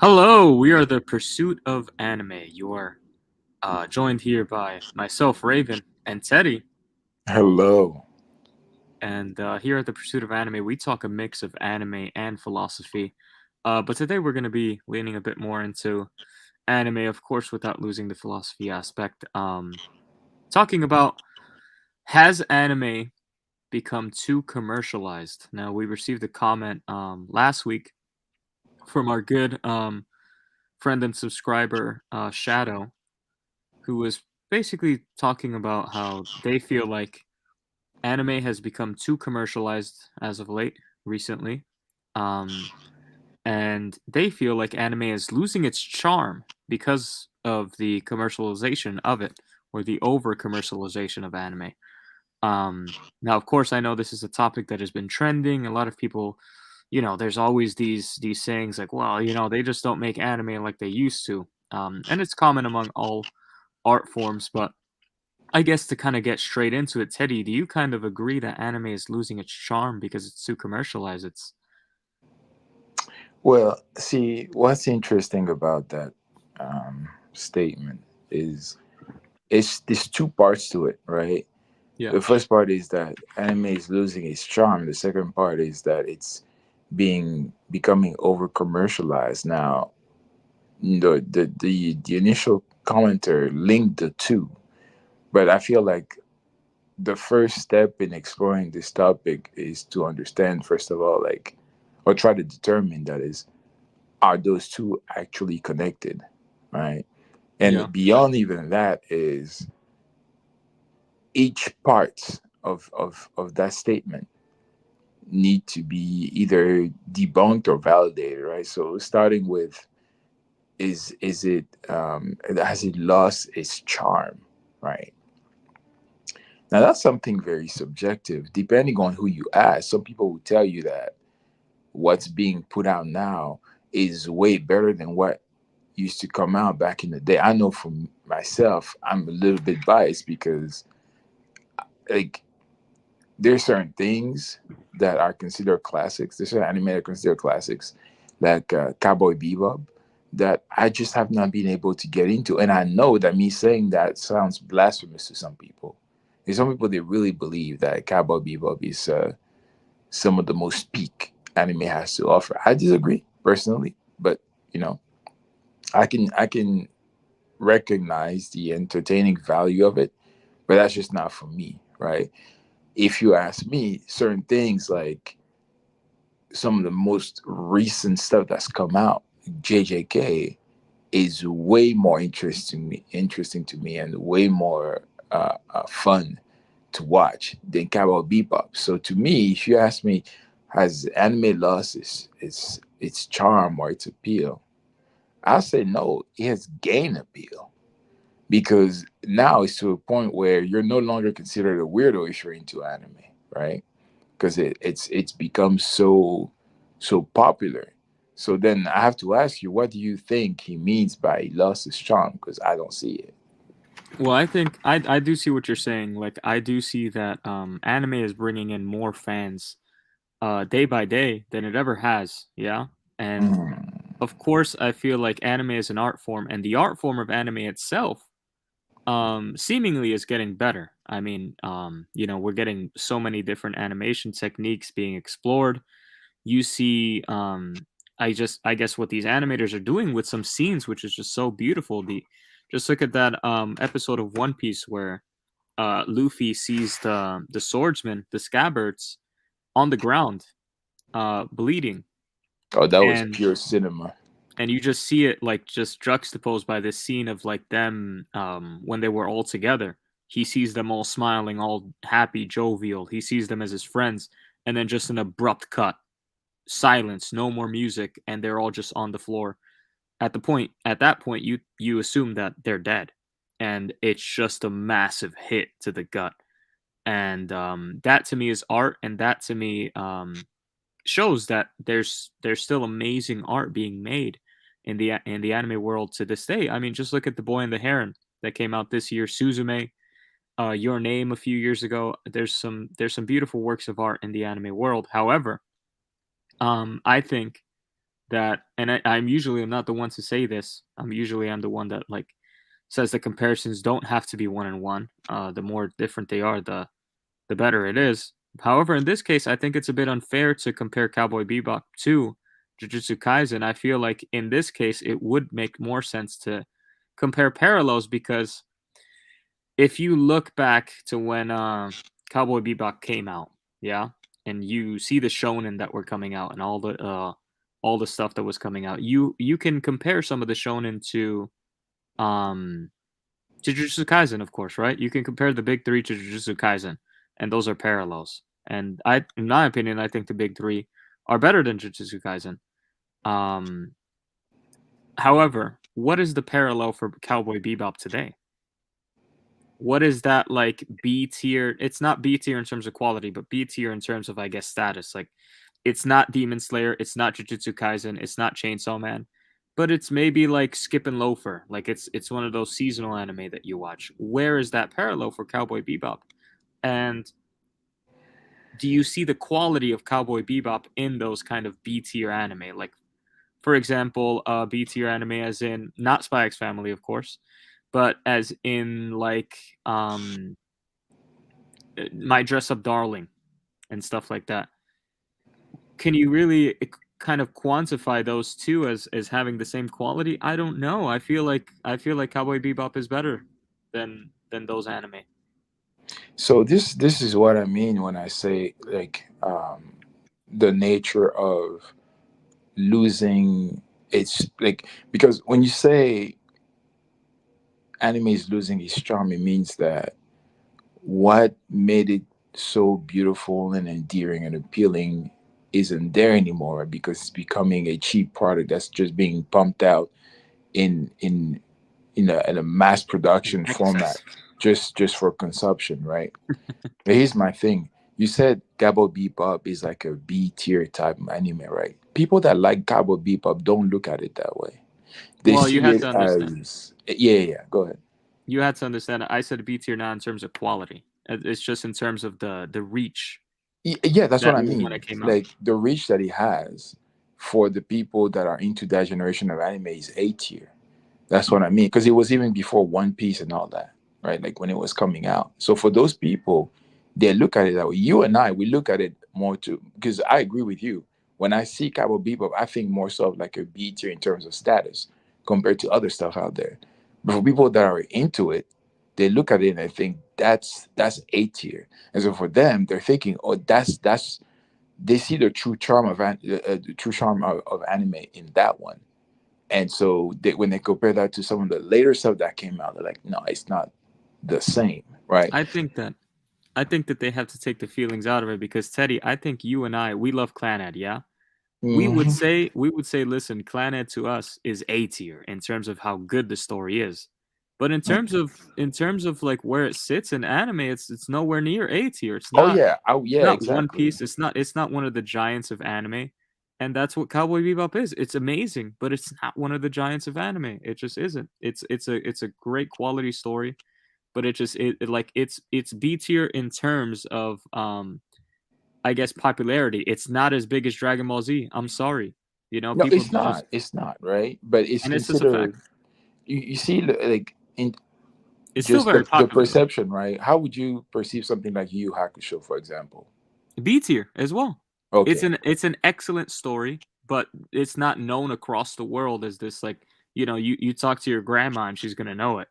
Hello, we are the Pursuit of Anime. You are joined here by myself, Raven, and Teddy. Hello. And here at the Pursuit of Anime, we talk a mix of anime and philosophy. But today we're going to be leaning a bit more into anime, of course, without losing the philosophy aspect. Talking about, has anime become too commercialized? Now, we received a comment last week from our good friend and subscriber, Shadow, who was basically talking about how they feel like anime has become too commercialized as of late, recently. Um, and they feel like anime is losing its charm because of the commercialization of it, or the over commercialization of anime. Now, of course, I know this is a topic that has been trending. A lot of people, there's always these sayings like, well, they just don't make anime like they used to. And it's common among all art forms, but I guess to kind of get straight into it, Teddy, do you kind of agree that anime is losing its charm because it's too commercialized? It's Well, see, what's interesting about that statement is it's there's two parts to it, right? yeah, The first part is that anime is losing its charm. The second part is that it's becoming over commercialized. Now, the initial commenter linked the two, but I feel like the first step in exploring this topic is to understand, first of all, like, or try to determine that is, are those two actually connected, right? yeah, And beyond even that is each part of that statement need to be either debunked or validated, right? So starting with, is it has it lost its charm, right? Now that's something very subjective depending on who you ask. Some people will tell you that what's being put out now is way better than what used to come out back in the day. I know for myself, I'm a little bit biased because, like, there's certain things that are considered classics. There's certain anime that are considered classics, like Cowboy Bebop, that I just have not been able to get into. And I know that me saying that sounds blasphemous to some people. There's some people that really believe that Cowboy Bebop is some of the most peak anime has to offer. I disagree personally, but you know, I can recognize the entertaining value of it, but that's just not for me, right? If you ask me, certain things like some of the most recent stuff that's come out, JJK is way more interesting to me, and way more fun to watch than Cowboy Bebop. So to me, if you ask me, has anime lost its charm or its appeal? I say no. It has gained appeal because now it's to a point where you're no longer considered a weirdo if you're into anime, right? Because it's become so popular. So then I have to ask you, what do you think he means by he lost his charm? Because I don't see it. well, I think I do see what you're saying. Like, I do see that anime is bringing in more fans day by day than it ever has. Yeah, and Mm. of course, I feel like anime is an art form, and the art form of anime itself seemingly is getting better. I mean, we're getting so many different animation techniques being explored. You see, I guess what these animators are doing with some scenes, which is just so beautiful. The Just look at that episode of One Piece where Luffy sees the swordsman, the scabbards, on the ground, bleeding, Oh, that was and pure cinema. you just see it like just juxtaposed by this scene of like them when they were all together. He sees them all smiling, all happy, jovial. He sees them as his friends, and then just an abrupt cut, silence, no more music, and they're all just on the floor. At that point, you assume that they're dead, and it's just a massive hit to the gut. And that to me is art, and that to me shows that there's still amazing art being made in the anime world to this day. I mean, just look at The Boy and the Heron that came out this year, Suzume, Your Name a few years ago. There's some beautiful works of art in the anime world. However, I think that, and I'm usually not the one to say this. I'm the one that like says the comparisons don't have to be one and one. The more different they are, the better it is. However, in this case, I think it's a bit unfair to compare Cowboy Bebop to Jujutsu Kaisen. I feel like in this case, it would make more sense to compare parallels because if you look back to when Cowboy Bebop came out, yeah, and you see the shonen that were coming out and all the stuff that was coming out, you can compare some of the shonen um to Jujutsu Kaisen, of course, right? You can compare the big three to Jujutsu Kaisen, and those are parallels. And in my opinion, I think the big three are better than Jujutsu Kaisen. Um, However, what is the parallel for Cowboy Bebop today? What is that like B tier? It's not B tier in terms of quality, but B tier in terms of I guess status. Like, it's not Demon Slayer, it's not Jujutsu Kaisen, it's not Chainsaw Man, but it's maybe like Skip and Loafer. Like it's one of those seasonal anime that you watch. Where is that parallel for Cowboy Bebop? And do you see the quality of Cowboy Bebop in those kind of B tier anime? Like, for example, B tier anime, as in not Spy X Family, of course, but as in like My Dress Up Darling and stuff like that. Can you really kind of quantify those two as having the same quality? I don't know. I feel like Cowboy Bebop is better than those anime. So this is what I mean when I say like the nature of losing its like, because when you say anime is losing its charm, it means that what made it so beautiful and endearing and appealing isn't there anymore because it's becoming a cheap product that's just being pumped out in in a mass In production format, excess. just for consumption, right? But here's my thing. You said Cowboy Bebop is like a B tier type of anime, right? People that like Cowboy Bebop don't look at it that way. They Well, see it as yeah. Go ahead. you had to understand. I said B tier not in terms of quality. It's just in terms of the reach Yeah, that's what that I when mean. it came out. Like the reach that he has for the people that are into that generation of anime is A tier. That's what I mean. Because it was even before One Piece and all that, right? Like when it was coming out. So for those people, they look at it that way. You and I, we look at it more to because I agree with you. When I see Cowboy Bebop, I think more so of like a B tier in terms of status compared to other stuff out there. But for people that are into it, they look at it and they think that's A tier. And so for them, they're thinking, oh, that's they see the true charm of the true charm of anime in that one. And so when they compare that to some of the later stuff that came out, they're like, no, it's not the same, right? I think that I think that they have to take the feelings out of it because Teddy, I think you and I, we love Clanad, yeah? Hmm. We would say, listen, Clanad to us is A tier in terms of how good the story is. But in terms of like where it sits in anime, it's nowhere near A tier. Oh yeah, oh It's yeah, not One exactly. Piece. It's not one of the giants of anime. And that's what Cowboy Bebop is. It's amazing, but it's not one of the giants of anime. It just isn't. It's a great quality story, but it's B tier in terms of I guess popularity. It's not as big as Dragon Ball Z. I'm sorry. No, People don't just it's not right, but it's and it's just a fact. considered. You see, like in It's still just very the popular though. perception, right? How would you perceive something like Yu Yu Hakusho, for example? B tier as well. Okay, It's an excellent story, but it's not known across the world as this like, you talk to your grandma and she's gonna know it.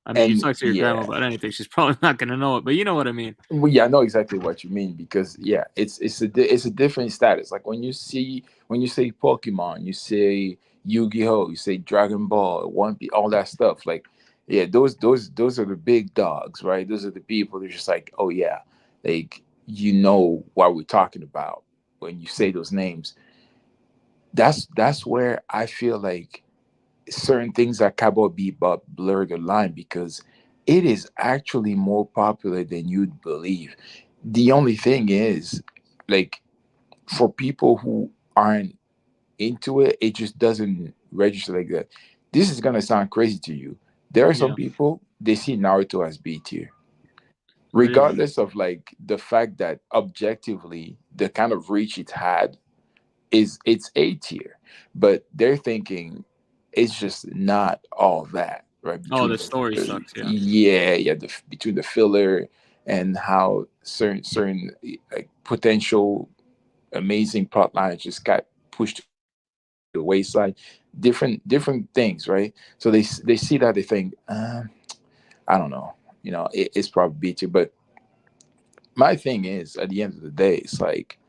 I mean, you and talk to your grandma yeah. about anything, she's probably not gonna know it, but you know what I mean. Well, yeah, I know exactly what you mean because yeah, it's a different status. Like when you say Pokemon, you say Yu-Gi-Oh, you say Dragon Ball, One Piece, all that stuff. Like yeah, those are the big dogs, right? Those are the people that are just like, oh yeah, like you know what we're talking about when you say those names. That's where I feel like certain things that Cowboy Bebop blur the line because it is actually more popular than you'd believe. The only thing is, like, for people who aren't into it, it just doesn't register like that. This is gonna sound crazy to you. There are some Yeah, people they see Naruto as B tier, really. regardless of like the fact that objectively the kind of reach it had is it's A tier, but they're thinking it's just not all that, right? Oh, Between the story sucks. Yeah. yeah, between the filler and how certain like potential amazing plot lines just got pushed to the wayside, different things, right? So they see that, they think, I don't know, it's probably B tier, but my thing is, at the end of the day, it's like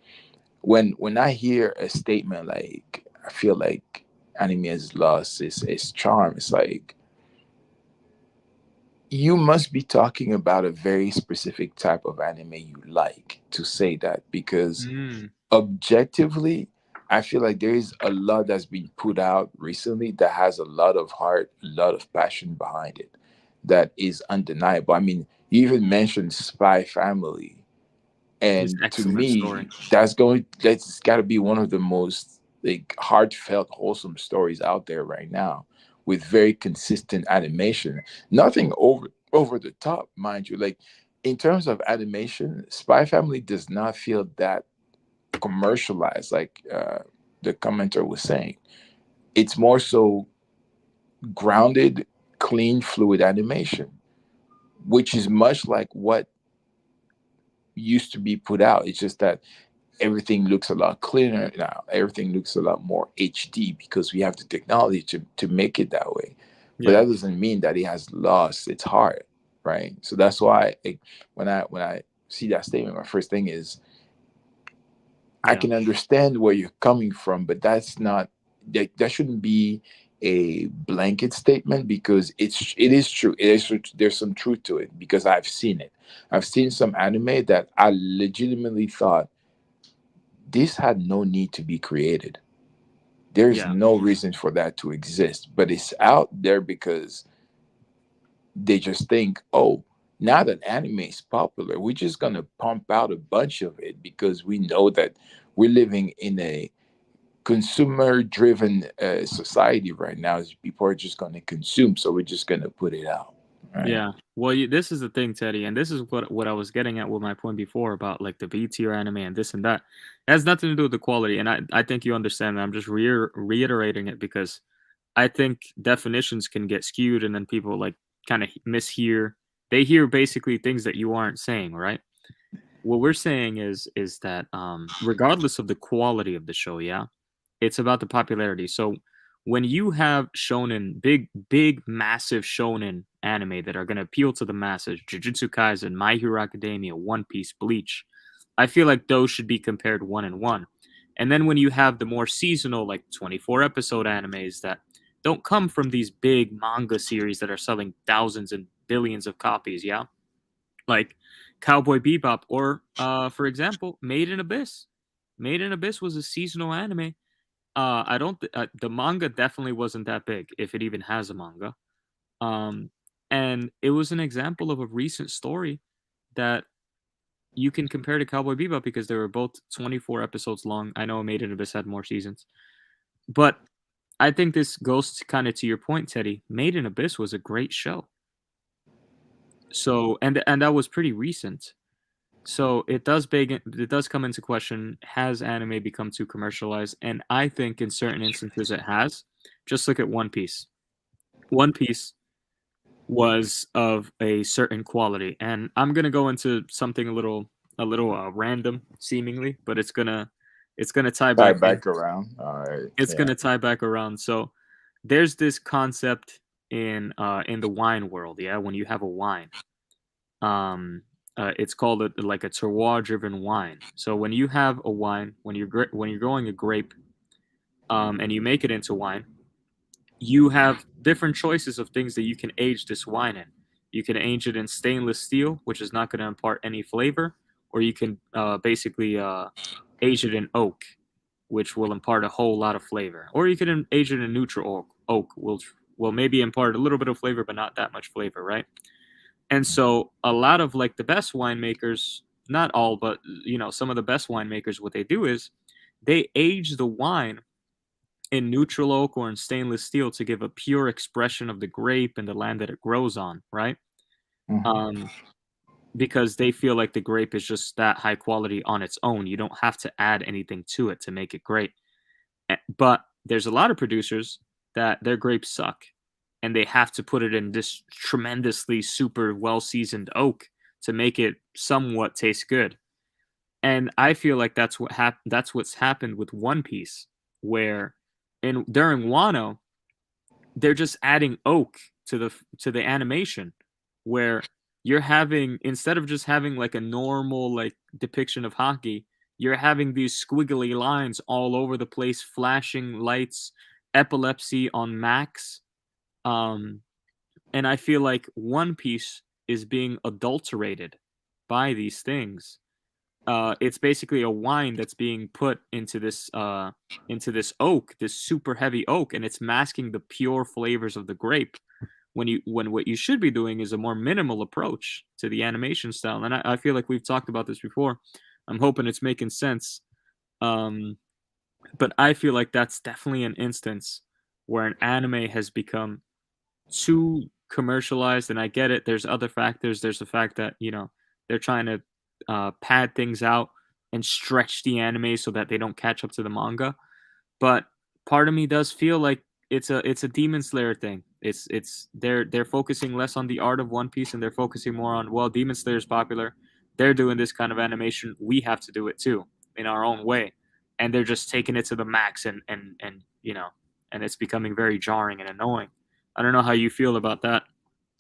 when I hear a statement like, I feel like anime has lost its charm, it's like you must be talking about a very specific type of anime you like to say that, because Mm, objectively, I feel like there is a lot that's been put out recently that has a lot of heart, a lot of passion behind it, that is undeniable. I mean, you even mentioned Spy Family, it's and to excellent story. me, that's got to be one of the most like heartfelt, wholesome stories out there right now, with very consistent animation. Nothing over the top, mind you. Like, in terms of animation, Spy Family does not feel that commercialized, like the commenter was saying. It's more so grounded, clean, fluid animation, which is much like what used to be put out. It's just that everything looks a lot cleaner now. Everything looks a lot more HD because we have the technology to make it that way. But Yeah. that doesn't mean that it has lost its heart, right? So that's why when I see that statement, my first thing is, I Yeah. can understand where you're coming from, but that's not that shouldn't be a blanket statement, because it is true. There's some truth to it, because I've seen it. I've seen some anime that I legitimately thought this had no need to be created. There's Yeah. no reason for that to exist, but it's out there because they just think, oh, now that anime is popular, we're just gonna pump out a bunch of it because we know that we're living in a consumer driven society right now. Is people are just going to consume, so we're just going to put it out, right? Yeah. Well, this is the thing, Teddy, and this is what I was getting at with my point before about like the B tier anime and this and that. It has nothing to do with the quality, and I think you understand that. I'm just reiterating it because I think definitions can get skewed, and then people like kind of mishear. They hear basically things that you aren't saying, right? What we're saying is that regardless of the quality of the show, yeah, it's about the popularity. So when you have shonen, big, massive shonen anime that are going to appeal to the masses, Jujutsu Kaisen, My Hero Academia, One Piece, Bleach, I feel like those should be compared one and one. And then when you have the more seasonal, like 24 episode animes that don't come from these big manga series that are selling thousands and billions of copies, yeah, like Cowboy Bebop, or for example, Made in Abyss. Made in Abyss was a seasonal anime. I don't. The manga definitely wasn't that big, if it even has a manga. Um, and it was an example of a recent story that you can compare to Cowboy Bebop because they were both 24 episodes long. I know Made in Abyss had more seasons, but I think this goes kind of to your point, Teddy. Made in Abyss was a great show. So and that was pretty recent. So it does come into question, has anime become too commercialized? And I think in certain instances it has. Just look at One Piece. One Piece was of a certain quality, and I'm going to go into something a little random seemingly, but it's going to tie Tie back in. back around. All right. It's going Yeah. to tie back around. So there's this concept in the wine world, yeah, when you have a wine. Um, it's called like a terroir-driven wine. So when you have a wine, when you're growing a grape, and you make it into wine, you have different choices of things that you can age this wine in. You can age it in stainless steel, which is not going to impart any flavor, or you can basically age it in oak, which will impart a whole lot of flavor, or you can age it in neutral oak, which will maybe impart a little bit of flavor, but not that much flavor, right? And so a lot of like the best winemakers, not all, but some of the best winemakers, what they do is they age the wine in neutral oak or in stainless steel to give a pure expression of the grape and the land that it grows on, right? Mhm. Um, because they feel like the grape is just that high quality on its own. You don't have to add anything to it to make it great. But there's a lot of producers that their grapes suck, and they have to put it in this tremendously super well seasoned oak to make it somewhat taste good. And I feel like that's what's happened with One Piece, where in during Wano they're just adding oak to the animation, where you're having, instead of just having like a normal like depiction of hockey, you're having these squiggly lines all over the place, flashing lights, epilepsy on max. um and I feel like One Piece is being adulterated by these things. It's basically a wine that's being put into this oak, this super heavy oak, and it's masking the pure flavors of the grape. When what you should be doing is a more minimal approach to the animation style. And I feel like we've talked about this before. I'm hoping it's making sense. Um, but I feel like that's definitely an instance where an anime has become too commercialized. And I get it. There's other factors. There's the fact that, you know, they're trying to pad things out and stretch the anime so that they don't catch up to the manga. But part of me does feel like it's a Demon Slayer thing. It's they're focusing less on the art of One Piece, and they're focusing more on, well, Demon Slayer's popular. They're doing this kind of animation. We have to do it too in our own way. And they're just taking it to the max, and you know, and it's becoming very jarring and annoying. I don't know how you feel about that.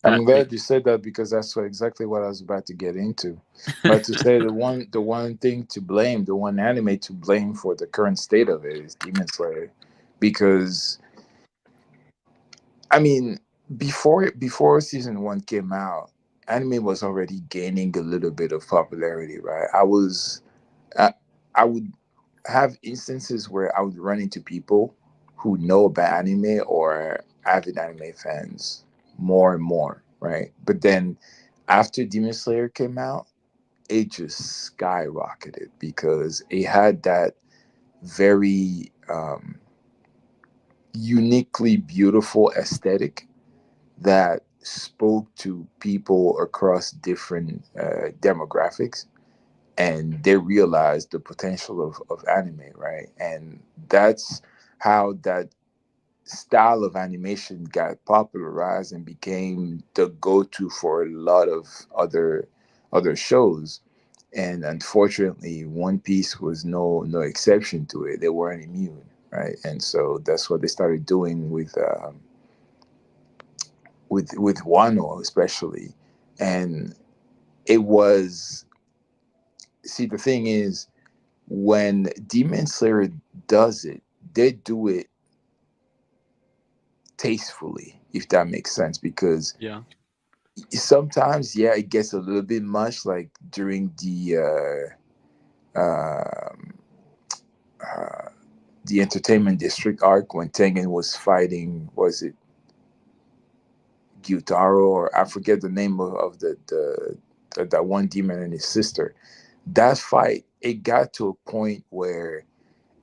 I'm That like glad you said that because that's exactly what I was about to get into. But to say the one thing to blame, the one anime to blame for the current state of it is Demon Slayer, because I mean, before season one came out, anime was already gaining a little bit of popularity, right? I, I would have instances where I would run into people who know about anime or avid anime fans more and more, right? But then after Demon Slayer came out, it just skyrocketed because it had that very uniquely beautiful aesthetic that spoke to people across different demographics, and they realized the potential of anime, right? And that's how that style of animation got popularized and became the go-to for a lot of other shows. And unfortunately, One Piece was no exception to it. They weren't immune, right? And so that's what they started doing with Wano especially. And it was, see, the thing is, when Demon Slayer does it, they do it tastefully, if that makes sense. Because yeah, sometimes, yeah, it gets a little bit much, like during uh, the Entertainment District arc when Tengen was fighting, was it Gyutaro, or I forget the name of that one demon and his sister. That fight, it got to a point where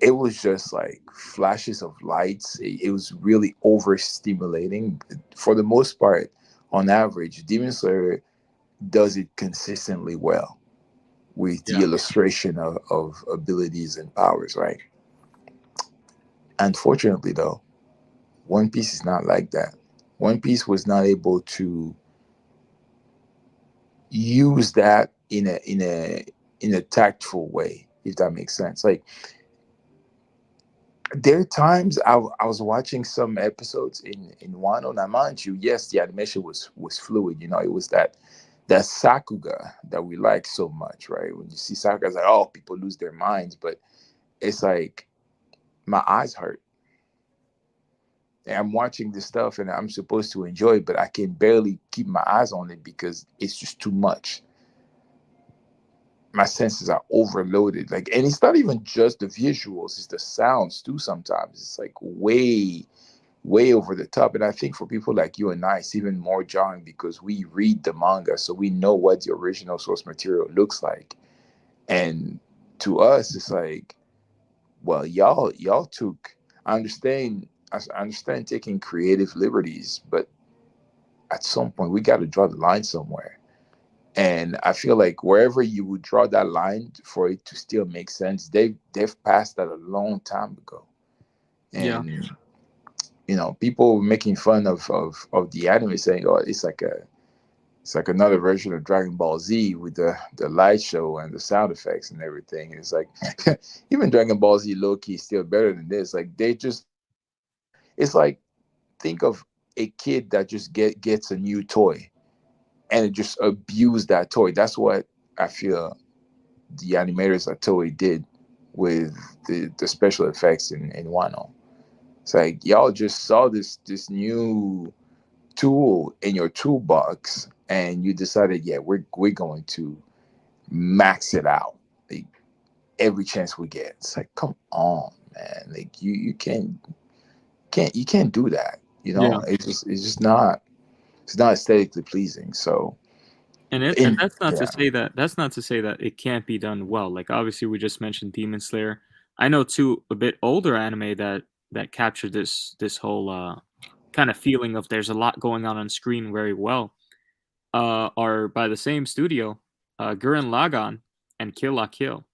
it was just like flashes of lights. It was really overstimulating. For the most part, on average, Demon Slayer does it consistently well with the yeah, illustration of abilities and powers, right? Unfortunately, though, One Piece is not like that. One Piece was not able to use that in a tactful way, if that makes sense. Like, there are times I was watching some episodes in Wano. Now, mind you, yes, the animation was fluid. You know, it was that Sakuga that we like so much, right? When you see Sakuga, it's like, oh, people lose their minds. But it's like my eyes hurt. And I'm watching this stuff and I'm supposed to enjoy it, but I can barely keep my eyes on it because it's just too much. My senses are overloaded. Like, and it's not even just the visuals, it's the sounds too. Sometimes it's like way over the top. And I think for people like you and I, it's even more jarring because we read the manga, so we know what the original source material looks like. And to us, it's like, well, y'all took. I understand taking creative liberties, but at some point we got to draw the line somewhere. And I feel like wherever you would draw that line for it to still make sense, they've passed that a long time ago. Yeah. And people making fun of the anime, saying, "Oh, it's like another version of Dragon Ball Z with the light show and the sound effects and everything." It's like even Dragon Ball Z low key is still better than this. Like they just, it's like, think of a kid that just gets a new toy and it just abuse that toy. That's what I feel the animators at Toei did with the special effects in Wano. It's like y'all just saw this new tool in your toolbox and you decided, yeah, we're going to max it out, like every chance we get. It's like, come on, man. Like you can't do that. Yeah. It's just not, it's not aesthetically pleasing. So And in that's not to yeah. say that it can't be done well. Like obviously we just mentioned Demon Slayer. I know two a bit older anime that captured this whole kind of feeling of there's a lot going on screen very well. Are by the same studio, Gurren Lagann and Kill La Kill.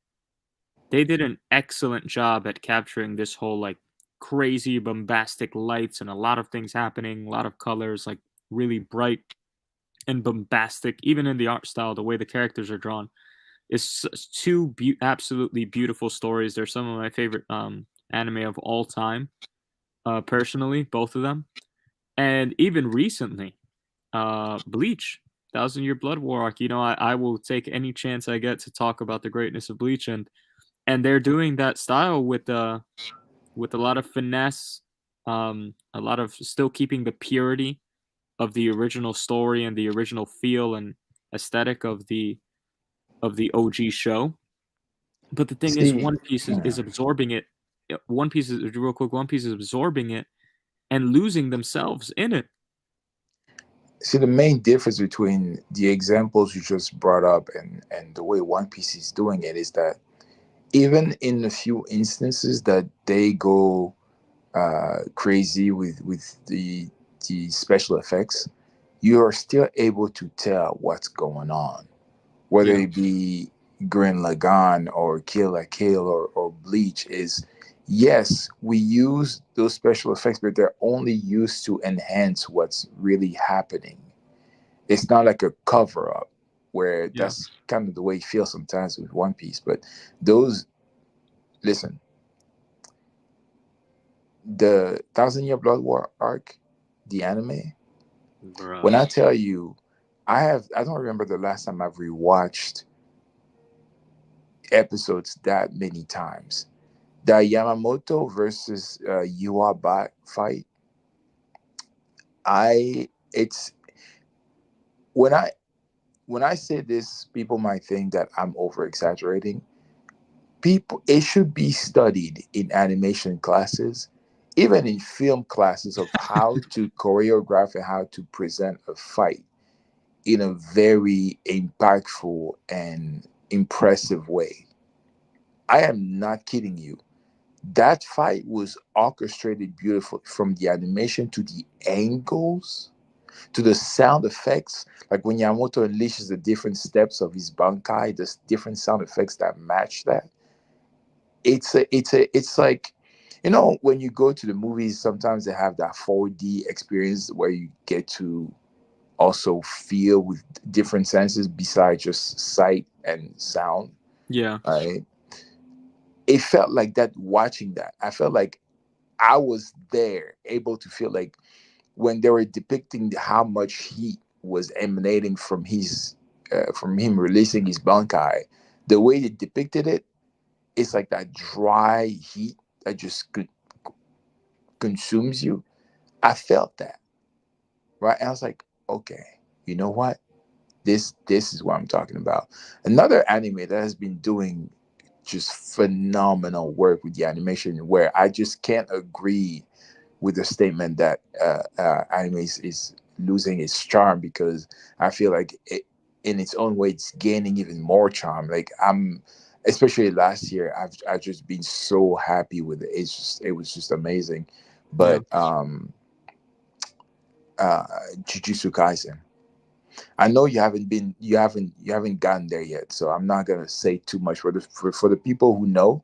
They did an excellent job at capturing this whole like crazy bombastic lights and a lot of things happening, a lot of colors, like really bright and bombastic, even in the art style, the way the characters are drawn. It's two absolutely beautiful stories. They're some of my favorite anime of all time, personally, both of them. And even recently, Bleach, Thousand Year Blood War arc. I will take any chance I get to talk about the greatness of Bleach, and they're doing that style with a lot of finesse, a lot of still keeping the purity of the original story and the original feel and aesthetic of the OG show. But the thing is, See, One Piece is yeah. absorbing it. One Piece is real quick. One Piece is absorbing it and losing themselves in it. See, the main difference between the examples you just brought up and the way One Piece is doing it is that even in a few instances that they go crazy with the special effects, you are still able to tell what's going on, whether Yeah, it be Gurren Lagann or Kill la Kill or Bleach. Is, yes, we use those special effects, but they're only used to enhance what's really happening. It's not like a cover up, where yeah, that's kind of the way you feel sometimes with One Piece. But those, listen, the Thousand Year Blood War arc, the anime. bruh. When I tell you, I don't remember the last time I've rewatched episodes that many times. The Yamamoto versus Yuaba fight. I it's when I say this, people might think that I'm over exaggerating. People, it should be studied in animation classes, even in film classes, of how to choreograph and how to present a fight in a very impactful and impressive way. I am not kidding you. That fight was orchestrated beautifully, from the animation to the angles to the sound effects. Like when Yamamoto unleashes the different steps of his bankai, there's different sound effects that match that. It's like, when you go to the movies, sometimes they have that 4D experience where you get to also feel with different senses besides just sight and sound. Yeah, Right? It felt like that watching that. I felt like I was there, able to feel like when they were depicting how much heat was emanating from him releasing his bankai. The way they depicted it, it's like that dry heat that just consumes you. I felt that, right? And I was like, okay, you know what? This is what I'm talking about. Another anime that has been doing just phenomenal work with the animation, where I just can't agree with the statement that anime is losing its charm, because I feel like it, in its own way, it's gaining even more charm. Like, especially last year, I've just been so happy with it. It was just amazing. yeah. But uh, Jujutsu Kaisen. I know you haven't gotten there yet, so I'm not gonna say too much for the people who know.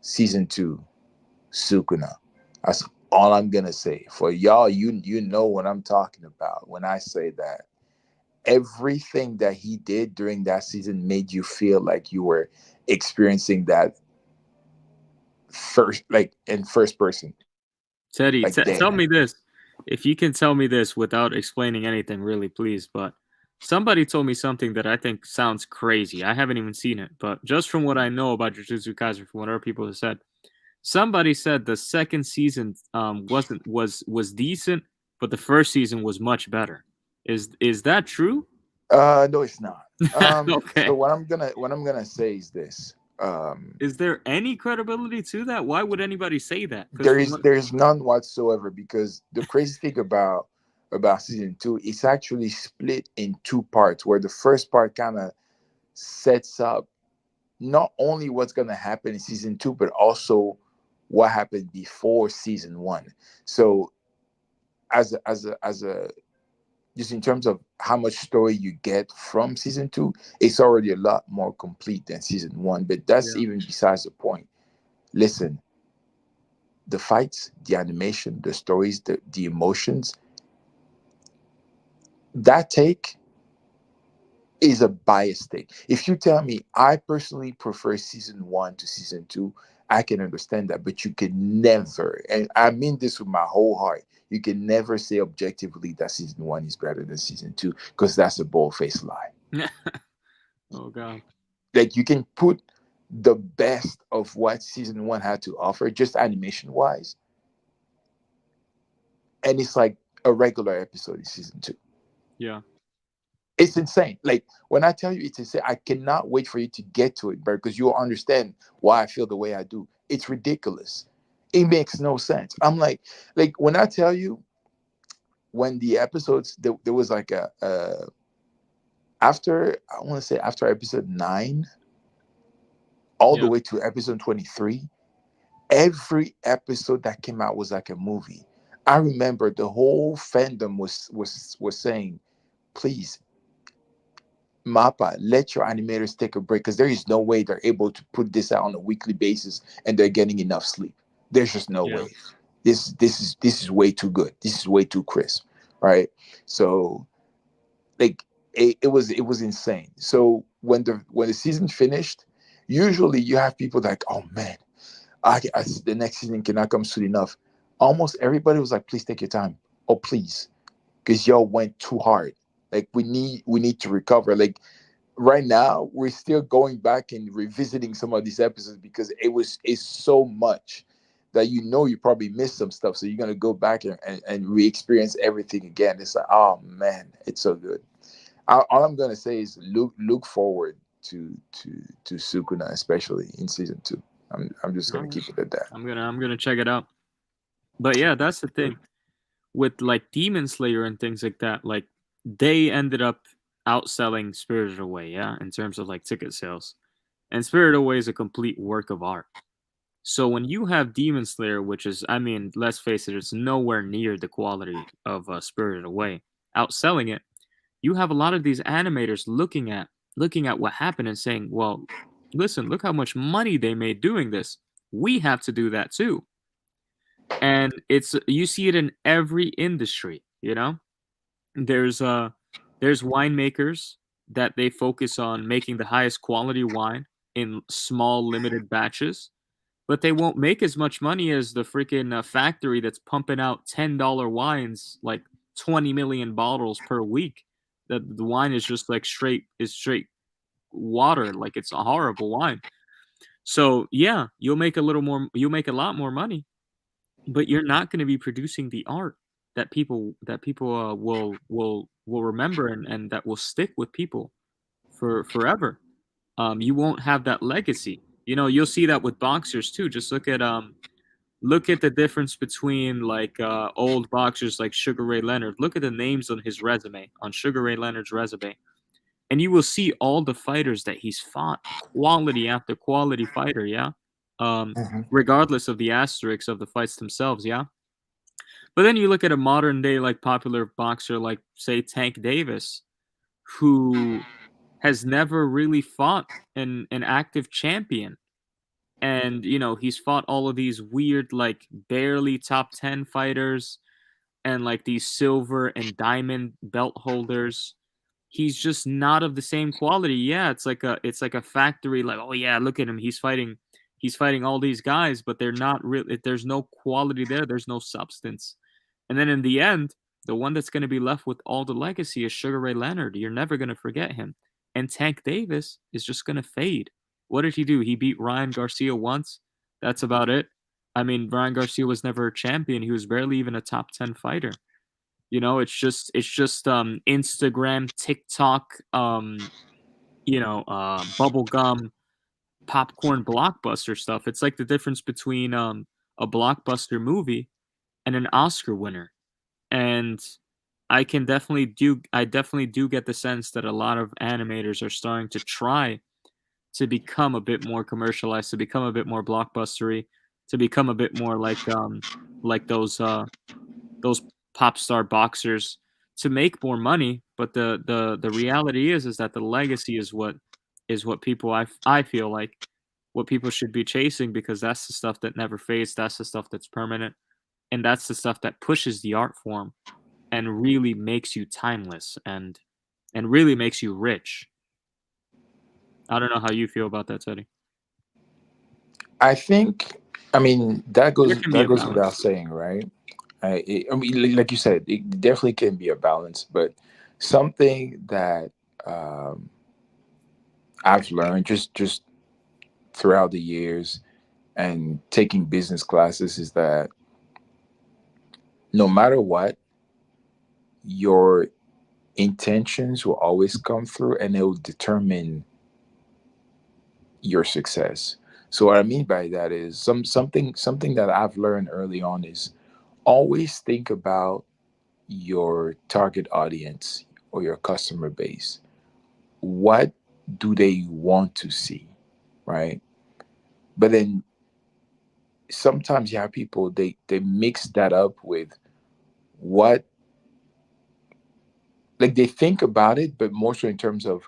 Season two, Sukuna. That's all I'm gonna say. For y'all, you know what I'm talking about when I say that. Everything that he did during that season made you feel like you were experiencing that first, like in first person, Teddy, like there. tell me this. If you can tell me this without explaining anything, really, please. But somebody told me something that I think sounds crazy. I haven't even seen it, but just from what I know about Jujutsu Kaisen, from what other people have said, somebody said the second season was decent, but the first season was much better. Is that true? No, it's not. So Okay. what I'm gonna say is this. Is there any credibility to that? Why would anybody say that? Because There from is what there is none whatsoever, because the crazy thing about season two, it's actually split in two parts, where the first part kind of sets up not only what's going to happen in season two, but also what happened before season one. So as a just in terms of how much story you get from season two, it's already a lot more complete than season one. But that's yeah even besides the point. Listen, the fights, the animation, the stories, the emotions, that take is a biased take. If you tell me I personally prefer season one to season two, I can understand that. But you can never, and I mean this with my whole heart, you can never say objectively that season one is better than season two, because that's a bold faced lie. oh god Like, you can put the best of what season one had to offer, just animation wise, and it's like a regular episode in season two. yeah It's insane. Like, when I tell you it's insane, I cannot wait for you to get to it, bro, because you'll understand why I feel the way I do. It's ridiculous. It makes no sense. I'm like when I tell you, when the episodes, there was like a after, I want to say after episode 9 all the yeah way to episode 23, every episode that came out was like a movie. I remember the whole fandom was saying, please, Mappa, let your animators take a break, because there is no way they're able to put this out on a weekly basis and they're getting enough sleep. There's just no yeah way. This is way too good. This is way too crisp, right? So, like, it was insane. So when the season finished, usually you have people like, oh man, the next season cannot come soon enough. Almost everybody was like, please take your time. Oh please, because y'all went too hard. Like, we need to recover. Like, right now we're still going back and revisiting some of these episodes, because it's so much that you probably missed some stuff, so you're going to go back and re-experience everything again. It's like, oh man, it's so good. All I'm going to say is look forward to Sukuna, especially in season 2. I'm just all going to right. keep it at that. I'm gonna check it out. But yeah, that's the thing with like Demon Slayer and things like that. Like they ended up outselling Spirited Away, yeah, in terms of like ticket sales. And Spirited Away is a complete work of art. So when you have Demon Slayer, which is, I mean, let's face it, it's nowhere near the quality of Spirited Away, outselling it, you have a lot of these animators looking at what happened and saying, "Well, listen, look how much money they made doing this. We have to do that too." And it's you see it in every industry, you know? There's uh there's winemakers that they focus on making the highest quality wine in small limited batches, but they won't make as much money as the freaking factory that's pumping out $10 wines, like 20 million bottles per week. That the wine is just like straight water, like it's a horrible wine. So yeah, you'll make a lot more money, but you're not going to be producing the art that people will remember and that will stick with people for forever. You won't have that legacy. You know, you'll see that with boxers too. Just look at the difference between like old boxers like Sugar Ray Leonard. Look at the names on his resume, on Sugar Ray Leonard's resume, and you will see all the fighters that he's fought, quality after quality fighter. Yeah, um, Mhm. regardless of the asterisks of the fights themselves. Yeah, but then you look at a modern day like popular boxer like say Tank Davis, who has never really fought an active champion, and he's fought all of these weird, like, barely top 10 fighters, and like these silver and diamond belt holders. He's just not of the same quality. Yeah, it's like a factory, like, oh yeah, look at him, he's fighting all these guys, but they're not real. There's no quality there, there's no substance. And then in the end, the one that's going to be left with all the legacy is Sugar Ray Leonard. You're never going to forget him. And Tank Davis is just going to fade. What did he do? He beat Ryan Garcia once. That's about it. I mean, Ryan Garcia was never a champion. He was barely even a top 10 fighter. It's just Instagram, TikTok, bubblegum, popcorn blockbuster stuff. It's like the difference between a blockbuster movie and an Oscar winner. And I definitely do get the sense that a lot of animators are starting to try to become a bit more commercialized, to become a bit more blockbustery, to become a bit more like those pop star boxers, to make more money. But the reality is that the legacy is what people, I feel like, what people should be chasing, because that's the stuff that never fades, that's the stuff that's permanent, and that's the stuff that pushes the art form and really makes you timeless, and really makes you rich. I don't know how you feel about that, Teddy. I think, I mean, that There goes can be that a goes without balance. saying, right? I mean, like you said, it definitely can be a balance, but something that um, I've learned just throughout the years and taking business classes is that no matter what, your intentions will always come through, and it will determine your success. So what I mean by that is something that I've learned early on is always think about your target audience or your customer base. What do they want to see, right? But then sometimes you have people, they mix that up with what, like, they think about it, but more so in terms of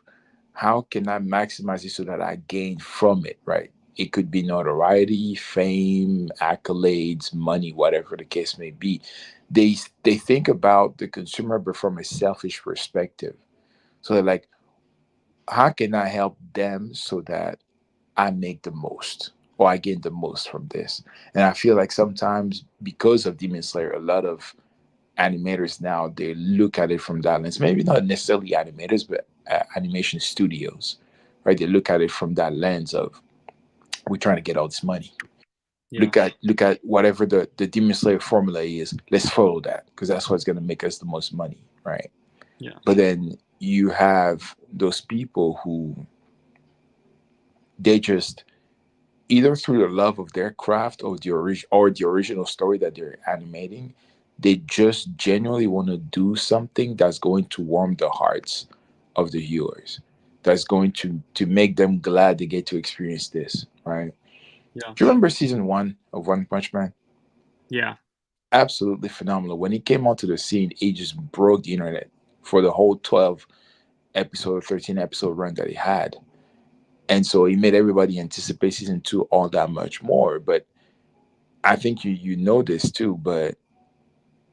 how can I maximize it so that I gain from it, right? It could be notoriety, fame, accolades, money, whatever the case may be. They think about the consumer, but from a selfish perspective. So they're like, how can I help them so that I make the most or I gain the most from this? And I feel like sometimes because of Demon Slayer, a lot of animators now, they look at it from that lens. Maybe not necessarily animators, but animation studios, right? They look at it from that lens of, we're trying to get all this money. Yeah, Look at whatever the Demon Slayer formula is. Let's follow that because that's what's going to make us the most money, right? yeah, But then you have those people who, they just, either through the love of their craft or the original story that they're animating, they just genuinely want to do something that's going to warm the hearts of the viewers, that's going to make them glad they get to experience this, right? yeah, Do you remember season 1 of One Punch Man? yeah, Absolutely phenomenal. When he came onto the scene, he just broke the internet for the whole 12 episode, 13 episode run that he had. And so he made everybody anticipate season 2 all that much more. But I think you know this too, but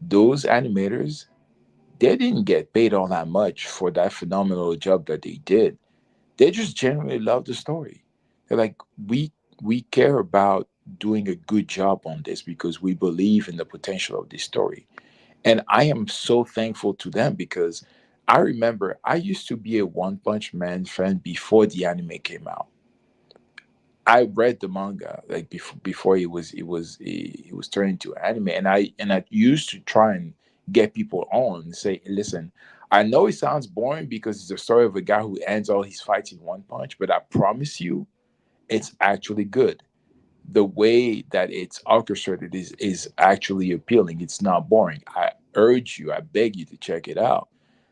those animators, they didn't get paid all that much for that phenomenal job that they did. They just genuinely love the story. They're like, we care about doing a good job on this because we believe in the potential of this story. And I am so thankful to them because I remember I used to be a One Punch Man fan before the anime came out. I read the manga like before it was turned into anime, and I used to try and get people on and say, listen, I know it sounds boring because it's a story of a guy who ends all his fights in one punch, but I promise you, it's actually good. The way that it's orchestrated is actually appealing. It's not boring. I urge you, I beg you to check it out.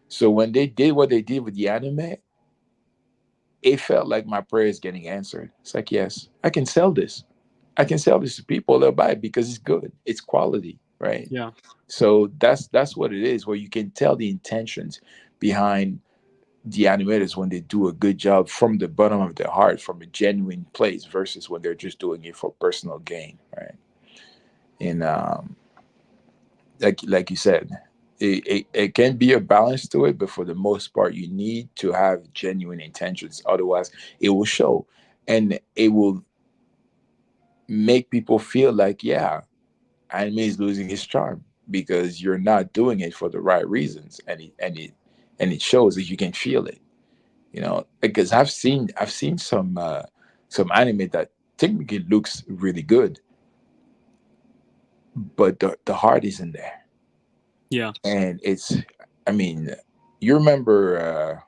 So when they did what they did with the anime, it felt like my prayer is getting answered. It's like, yes, I can sell this. I can sell this to people. They'll buy it because it's good. It's quality, right? yeah, So that's what it is. Where you can tell the intentions behind. the animators when they do a good job from the bottom of their heart, from a genuine place, versus when they're just doing it for personal gain, right? And like you said, it can be a balance to it, but for the most part, you need to have genuine intentions. Otherwise, it will show, and it will make people feel like, yeah, anime is losing its charm because you're not doing it for the right reasons, and it shows that you can feel it. You know, because I've seen some anime that technically looks really good, but the heart isn't there. Yeah. And it's, I mean, you remember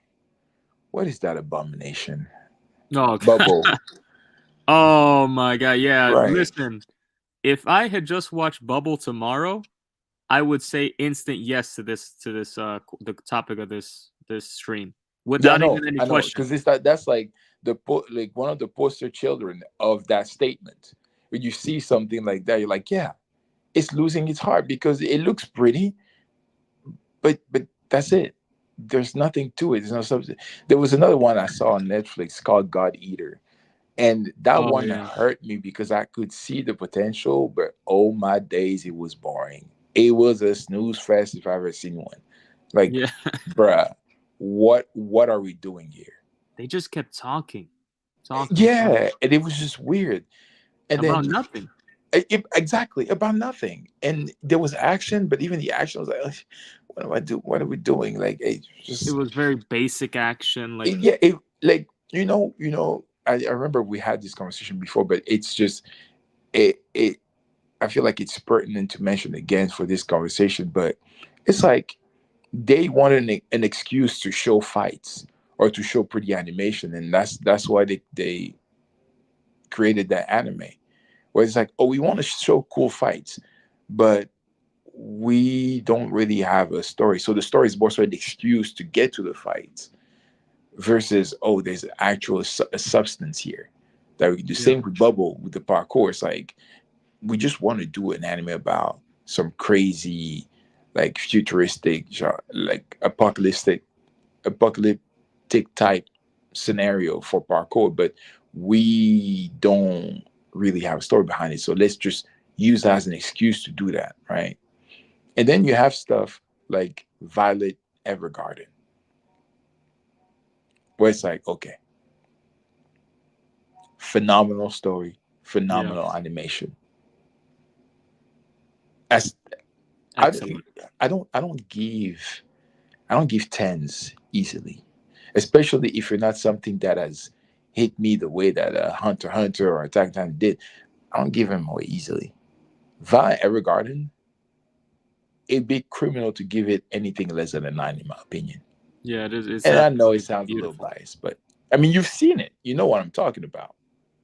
what is that abomination? Oh, Bubble, oh my god. Yeah. right? Listen, if I had just watched Bubble tomorrow, I would say instant yes to the topic of this stream Yeah, without even any I know, question. because that's like like one of the poster children of that statement. When you see something like that, you're like, yeah, it's losing its heart because it looks pretty, but that's it. There's nothing to it. There's no substance. There was another one I saw on Netflix called God Eater, and that Oh one yeah. hurt me because I could see the potential, but oh my days, it was boring. It was a snooze fest if I ever seen one. Like, Yeah. bruh, what are we doing here? They just kept talking, talking, talking Yeah, and it was just weird. And about then nothing. exactly about nothing. And there was action, but even the action was like, "Ugh, what am I do? What are we doing?" Like, it It just was very basic action. Like, yeah, like I remember we had this conversation before, but it's just it. I feel like it's pertinent to mention again for this conversation, but it's like they wanted an excuse to show fights or to show pretty animation, and that's why they created that anime where it's like, oh, we want to show cool fights, but we don't really have a story. So the story is more so an excuse to get to the fights versus, oh, there's actual a substance here that we can do. yeah, Same with Bubble with the parkour. It's like we just want to do an anime about some crazy, like futuristic, like apocalyptic type scenario for parkour, but we don't really have a story behind it. So let's just use that as an excuse to do that, right? And then you have stuff like Violet Evergarden, where it's like, okay, phenomenal story, yeah, phenomenal animation. As I, excellent. I don't give tens easily, especially if you're not something that has hit me the way that Hunter x Hunter or Attack on Titan did. I don't give him away easily. Violet Evergarden, it'd be criminal to give it anything less than a nine, in my opinion. Yeah, it is. It's And I know it absolutely sounds a little beautiful. biased, but I mean, you've seen it. You know what I'm talking about.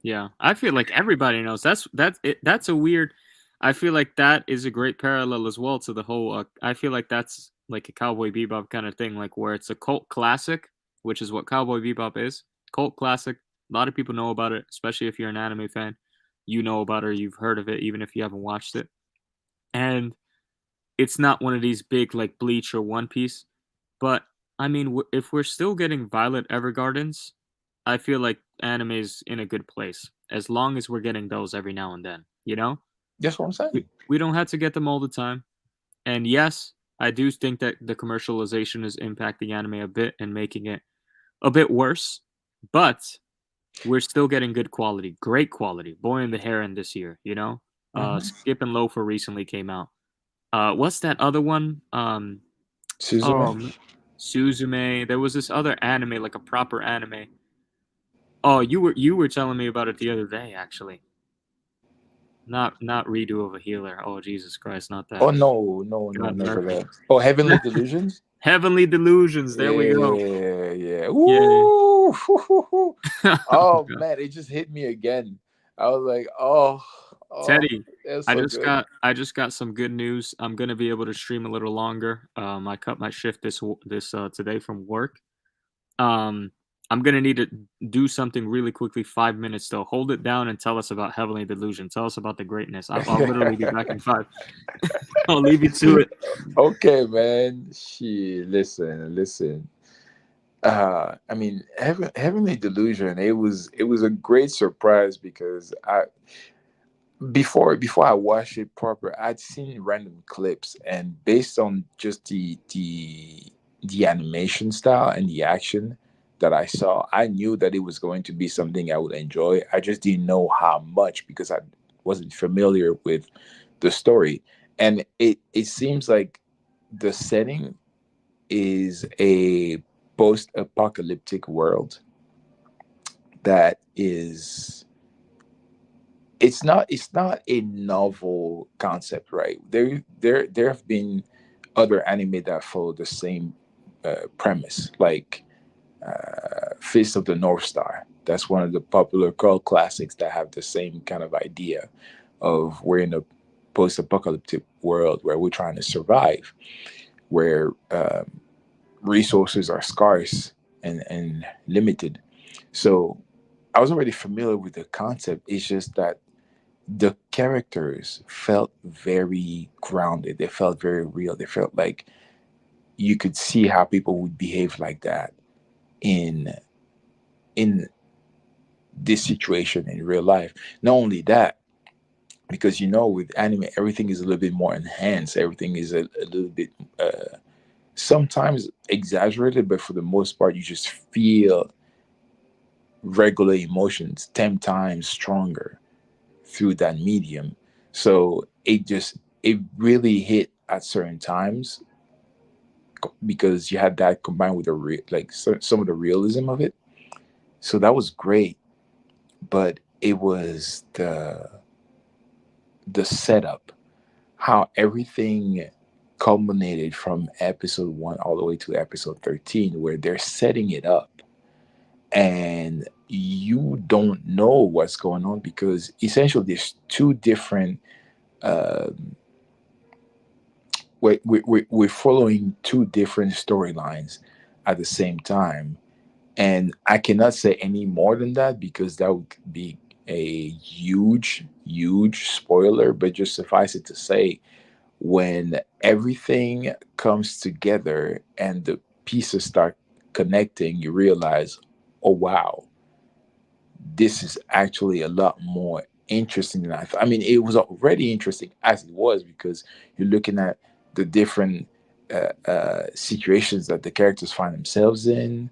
Yeah, I feel like everybody knows. That's it. That's a weird. I feel like that is a great parallel as well to the whole. I feel like that's like a Cowboy Bebop kind of thing, like where it's a cult classic, which is what Cowboy Bebop is. Cult classic. A lot of people know about it, especially if you're an anime fan. You know about it, or you've heard of it, even if you haven't watched it. And it's not one of these big like Bleach or One Piece. But I mean, if we're still getting Violet Evergardens, I feel like anime's in a good place as long as we're getting those every now and then. You know, That's what I'm saying. we don't have to get them all the time. And yes, I do think that the commercialization is impacting anime a bit and making it a bit worse. But we're still getting good quality, great quality. Boy and the Heron this year, you know. Hmm. Skip and Loafer recently came out. What's that other one? Suzume. Oh, Suzume. There was this other anime, like a proper anime. Oh, you were telling me about it the other day, actually. Not redo of a healer. Oh Jesus Christ, not that. Oh no, no, no, God never nerf me. that. Oh, Heavenly Delusions. Heavenly Delusions. There we go. Yeah, yeah. Yeah. Ooh, Oh, oh God. man, it just hit me again. I was like, oh, Teddy, that's I so just good. got I just got some good news. I'm gonna be able to stream a little longer. I cut my shift this today from work. Um, I'm gonna need to do something really quickly. 5 minutes though. Hold it down and tell us about Heavenly Delusion. Tell us about the greatness. I'll literally be back in five. I'll leave you to it. Okay, man. She listen, listen. I mean, Heavenly Delusion. It was a great surprise because I before I watched it proper, I'd seen random clips, and based on just the animation style and the action that I saw, I knew that it was going to be something I would enjoy. I just didn't know how much because I wasn't familiar with the story, and it seems like the setting is a post-apocalyptic world that is it's not a novel concept, right? There have been other anime that follow the same premise, like Fist of the North Star. That's one of the popular cult classics that have the same kind of idea of we're in a post-apocalyptic world where we're trying to survive, where resources are scarce and limited. So I was already familiar with the concept. It's just that the characters felt very grounded. They felt very real. They felt like you could see how people would behave like that in in this situation in real life. Not only that, because with anime, everything is a little bit more enhanced. Everything is a little bit sometimes exaggerated, but for the most part, you just feel regular emotions 10 times stronger through that medium. So it really hit at certain times because you had that combined with the like some of the realism of it. So that was great, but it was the setup, how everything culminated from episode 1 all the way to episode 13, where they're setting it up and you don't know what's going on because essentially there's two different uh, we're following two different storylines at the same time. And I cannot say any more than that because that would be a huge spoiler. But just suffice it to say, when everything comes together and the pieces start connecting, you realize, oh wow, this is actually a lot more interesting than I thought. I mean, it was already interesting as it was because you're looking at the different situations that the characters find themselves in,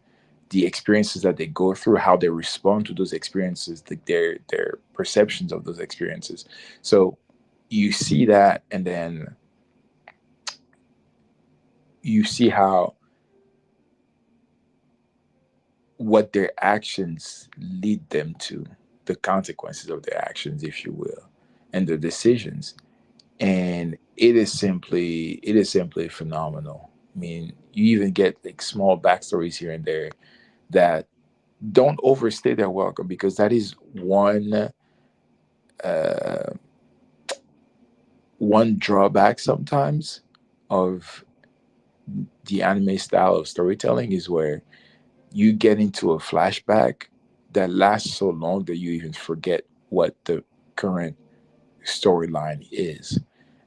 the experiences that they go through, how they respond to those experiences, their perceptions of those experiences. So you see that, and then you see how what their actions lead them to, the consequences of their actions, if you will, and their decisions. And it is simply phenomenal. I mean, you even get like small backstories here and there that don't overstay their welcome because that is uh, one drawback sometimes of the anime style of storytelling is where you get into a flashback that lasts so long that you even forget what the current storyline is.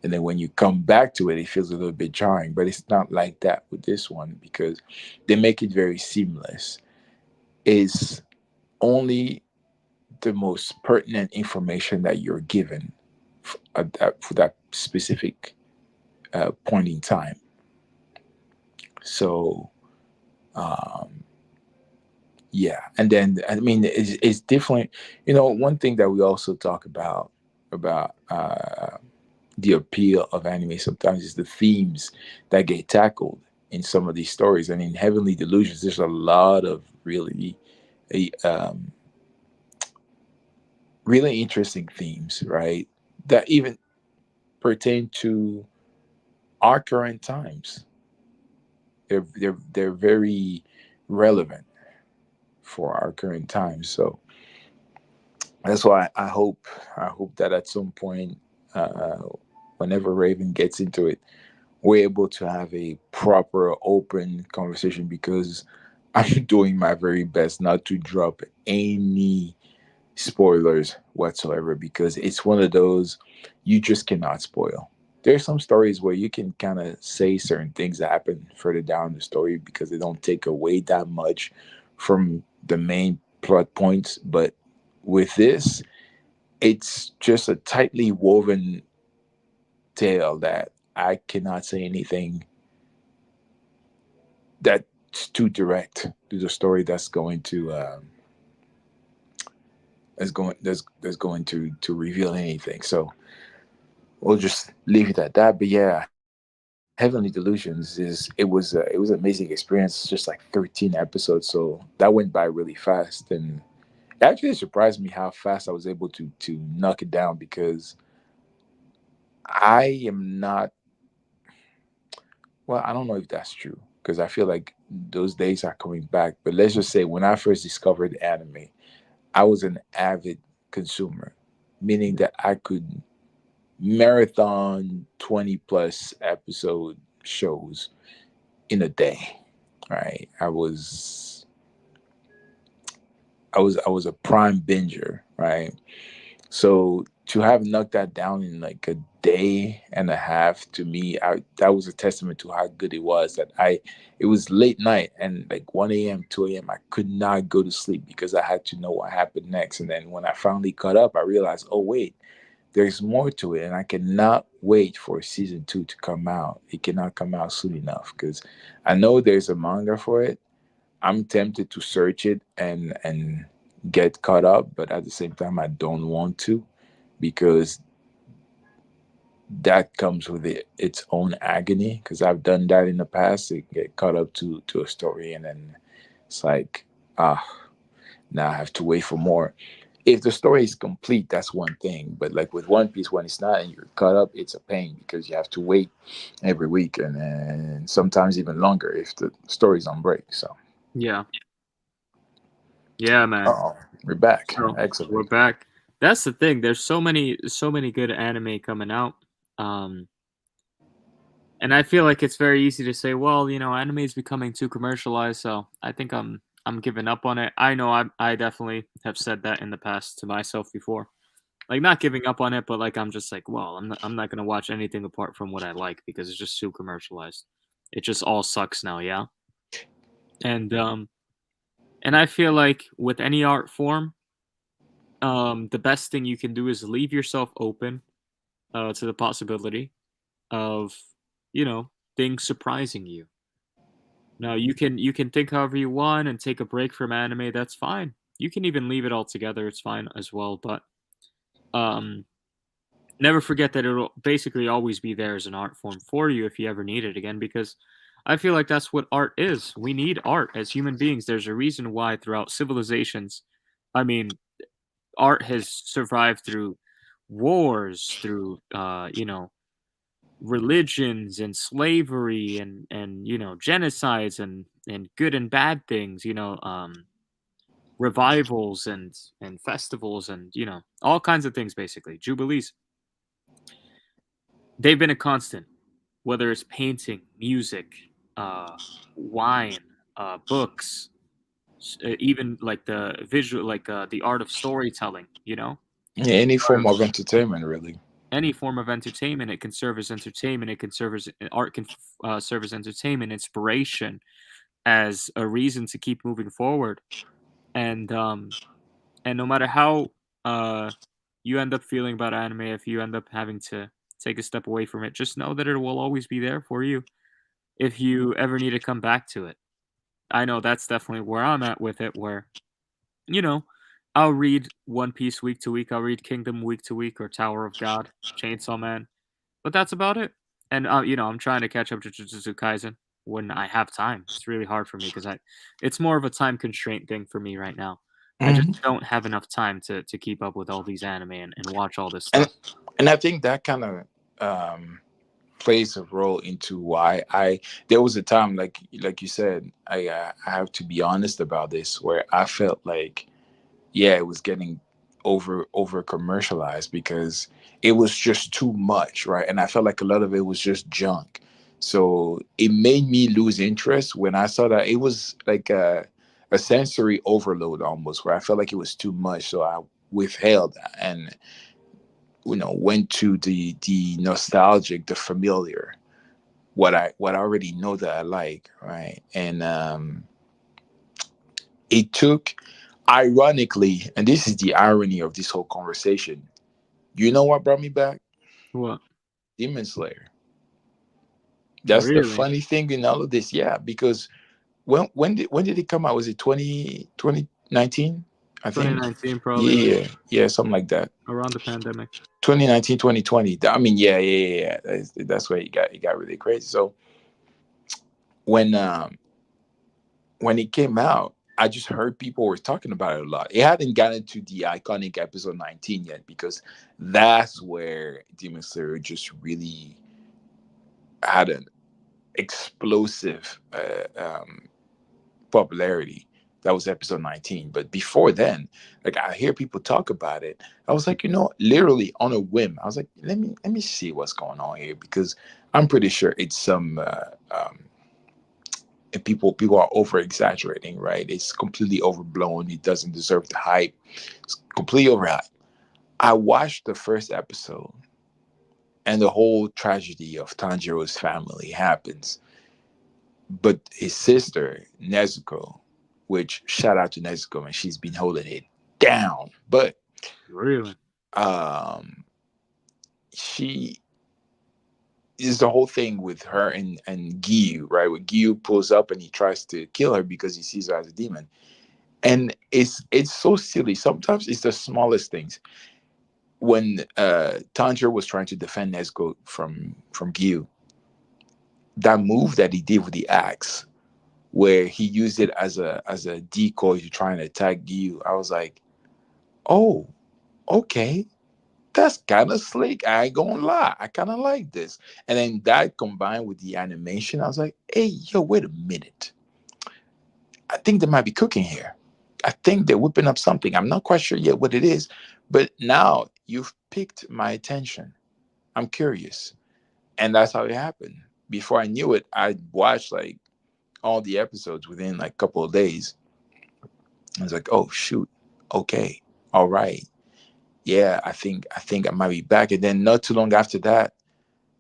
And then when you come back to it, it feels a little bit jarring, but it's not like that with this one because they make it very seamless. It's only the most pertinent information that you're given for that specific point in time. So, um, yeah. And then, I mean, it's different. One thing that we also talk about the appeal of anime sometimes is the themes that get tackled in some of these stories. And in Heavenly Delusions, there's a lot of um, really interesting themes, right? That even pertain to our current times. They're very relevant for our current times. So that's why I hope that at some point, uh, whenever Raven gets into it, we're able to have a proper open conversation because I'm doing my very best not to drop any spoilers whatsoever because it's one of those you just cannot spoil. there's some stories where you can kind of say certain things that happen further down the story because they don't take away that much from the main plot points. But with this, it's just a tightly woven tale that I cannot say anything that's too direct to the story that's going to reveal anything. So we'll just leave it at that. But yeah, Heavenly Delusions it was an amazing experience. It's just like 13 episodes, so that went by really fast, and it actually surprised me how fast I was able to knock it down because I am not, well, I don't know if that's true because I feel like those days are coming back. But let's just say when I first discovered anime, I was an avid consumer, meaning that I could marathon 20 plus episode shows in a day. Right. I was a prime binger, right? So to have knocked that down in like a day and a half, to me, that was a testament to how good it was. It was late night and like 1 a.m., 2 a.m. I could not go to sleep because I had to know what happened next. And then when I finally caught up, I realized, oh wait, there's more to it, and I cannot wait for season two to come out. It cannot come out soon enough because I know there's a manga for it. I'm tempted to search it and get caught up, but at the same time, I don't want to because that comes with its own agony. Because I've done that in the past to get caught up to a story, and then it's like, ah, now I have to wait for more. If the story is complete, that's one thing. But like with One Piece, when it's not and you're caught up, it's a pain because you have to wait every week and sometimes even longer if the story's on break. So, Yeah. Yeah, man. oh, we're back. So we're Excellent. back. That's the thing. There's so many good anime coming out. Um, and I feel like it's very easy to say, well, anime is becoming too commercialized, so I think I'm giving up on it. I know I definitely have said that in the past to myself before. Like not giving up on it, but like I'm just like, well, I'm not gonna watch anything apart from what I like because it's just too commercialized. It just all sucks now, yeah. And and I feel like with any art form, the best thing you can do is leave yourself open to the possibility of, you know, things surprising you. Now you can think however you want and take a break from anime. That's fine. You can even leave it all together. It's fine as well. But um, never forget that it'll basically always be there as an art form for you if you ever need it again. Because I feel like that's what art is. We need art as human beings. There's a reason why throughout civilizations, I mean, art has survived through wars, through religions and slavery and genocides and good and bad things, revivals and festivals and all kinds of things, basically jubilees. They've been a constant, whether it's painting, music, uh wine, books, even like the visual, like the art of storytelling, Yeah, any art form of of entertainment, really. any form of entertainment. It can serve as entertainment. It can serve as art can serve as entertainment, inspiration, as a reason to keep moving forward. And no matter how you end up feeling about anime, if you end up having to take a step away from it, just know that it will always be there for you if you ever need to come back to it. I know that's definitely where I'm at with it, where you know I'll read One Piece week to week, I'll read Kingdom week to week, or Tower of God, Chainsaw Man, but that's about it. And I'm trying to catch up to Jujutsu Kaisen when I have time. It's really hard for me because it's more of a time constraint thing for me right now. I just Hmm. don't have enough time to keep up with all these anime and watch all this And stuff. and I think that kind of um, plays a role into why I there was a time like you said I have to be honest about this where I felt like yeah, it was getting over commercialized because it was just too much, right? And I felt like a lot of it was just junk. So it made me lose interest when I saw that it was like a sensory overload almost, where I felt like it was too much. So I withheld that. And went to the nostalgic, the familiar, what I already know that I like, right? And it took, ironically, and this is the irony of this whole conversation. You know what brought me back? What? Demon Slayer. That's the Really? funny thing in all of this, yeah. Because when did it come out? Was it 2019? I think. 2019 probably, like Yeah, yeah, something like that. around the pandemic. 2019, 2020. I mean, yeah, yeah, yeah, yeah. That's where it got really crazy. So when um when it came out, I just heard people were talking about it a lot. It hadn't gotten to the iconic episode 19 yet, because that's where Demon Slayer just really had an explosive popularity. That was episode 19. But before then, like, I hear people talk about it. I was like, literally on a whim, I was like, let me see what's going on here, because I'm pretty sure it's some and people are over exaggerating, right? It's completely overblown. It doesn't deserve the hype. It's completely overhyped. I watched the first episode, and the whole tragedy of Tanjiro's family happens. But his sister Nezuko, which, shout out to Nezuko, and she's been holding it down. But Really? um, she is the whole thing with her and Gyu, right? Where Gyu pulls up and he tries to kill her because he sees her as a demon, and it's so silly. Sometimes it's the smallest things. When Tanjiro was trying to defend Nezuko from Gyu, that move that he did with the axe, where he used it as a decoy to try and attack Gyu, I was like, oh, okay, that's kind of slick. I ain't gonna lie, I kind of like this. And then that combined with the animation, I was like, hey, yo, wait a minute. I think they might be cooking here. I think they're whipping up something. I'm not quite sure yet what it is, but now you've piqued my attention. I'm curious. And that's how it happened. Before I knew it, I watched like all the episodes within like a couple of days. I was like, oh shoot, okay, all right. Yeah, I think I might be back. And then not too long after that,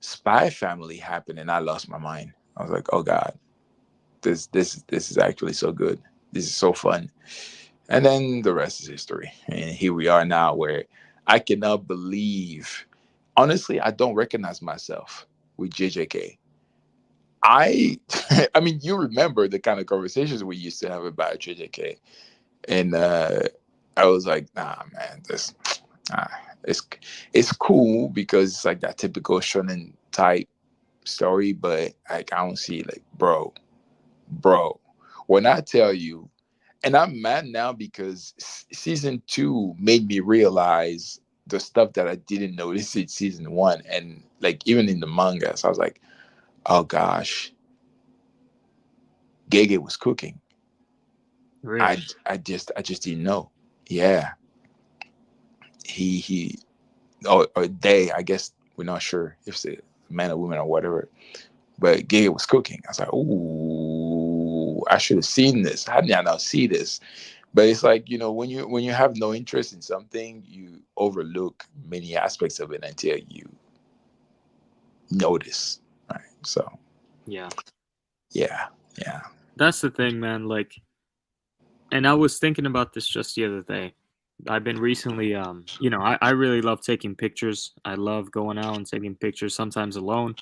Spy Family happened and I lost my mind. I was like, oh God, this is actually so good. This is so fun. And then the rest is history. And here we are now, where I cannot believe, honestly, I don't recognize myself with JJK. I I mean, you remember the kind of conversations we used to have about JJK. And I was like, nah, man, nah, it's it's cool because it's like that typical shonen type story, but like, I don't see, like, bro, when I tell you, and I'm mad now because season two made me realize the stuff that I didn't notice in season one, and like even in the manga. So I was like, oh gosh, Gege was cooking. I Really? I just didn't know. Yeah, he or they. I guess we're not sure if it's a man or woman or whatever. But Gege was cooking. I was like, ooh, I should have seen this. How did I not see this? But it's like, when you have no interest in something, you overlook many aspects of it until you notice, right? So Yeah. yeah, yeah. That's the thing, man. Like, and I was thinking about this just the other day. I've been recently, I really love taking pictures. I love going out and taking pictures, sometimes alone,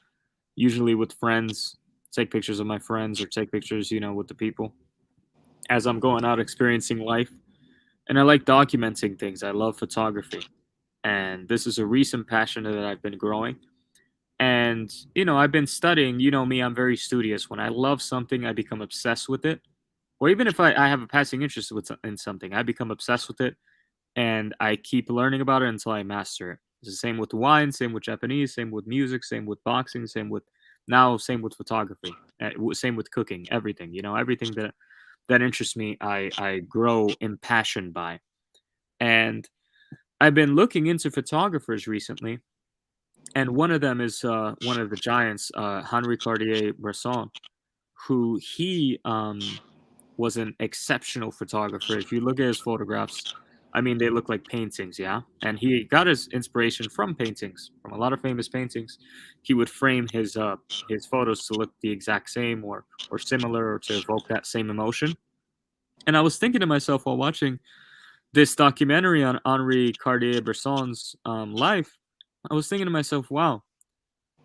usually with friends. Take pictures of my friends or take pictures, with the people as I'm going out experiencing life. And I like documenting things. I love photography. And this is a recent passion that I've been growing. And, I've been studying. You know me, I'm very studious. When I love something, I become obsessed with it. Or even if I have a passing interest in something, I become obsessed with it and I keep learning about it until I master it. It's the same with wine, same with Japanese, same with music, same with boxing, same with photography, same with cooking, everything. Everything that interests me, I grow impassioned by. And I've been looking into photographers recently, and one of them is one of the giants, Henri Cartier-Bresson, who he was an exceptional photographer. If you look at his photographs, I mean, they look like paintings, yeah. And he got his inspiration from paintings, from a lot of famous paintings. He would frame his photos to look the exact same or similar or to evoke that same emotion. And I was thinking to myself while watching this documentary on Henri Cartier-Bresson's life, I was thinking to myself, wow,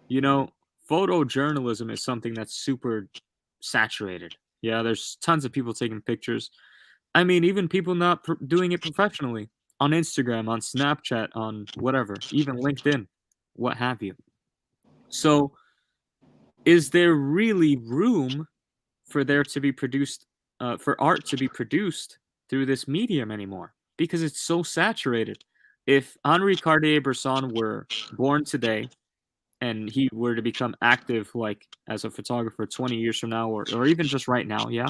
you know, photojournalism is something that's super saturated. Yeah, there's tons of people taking pictures. I mean, even people not doing it professionally on Instagram, on Snapchat, on whatever, even LinkedIn, what have you. So, is there really room for there to be produced, for art to be produced through this medium anymore? Because it's so saturated. If Henri Cartier-Bresson were born today and he were to become active, like as a photographer 20 years from now, or even just right now, yeah,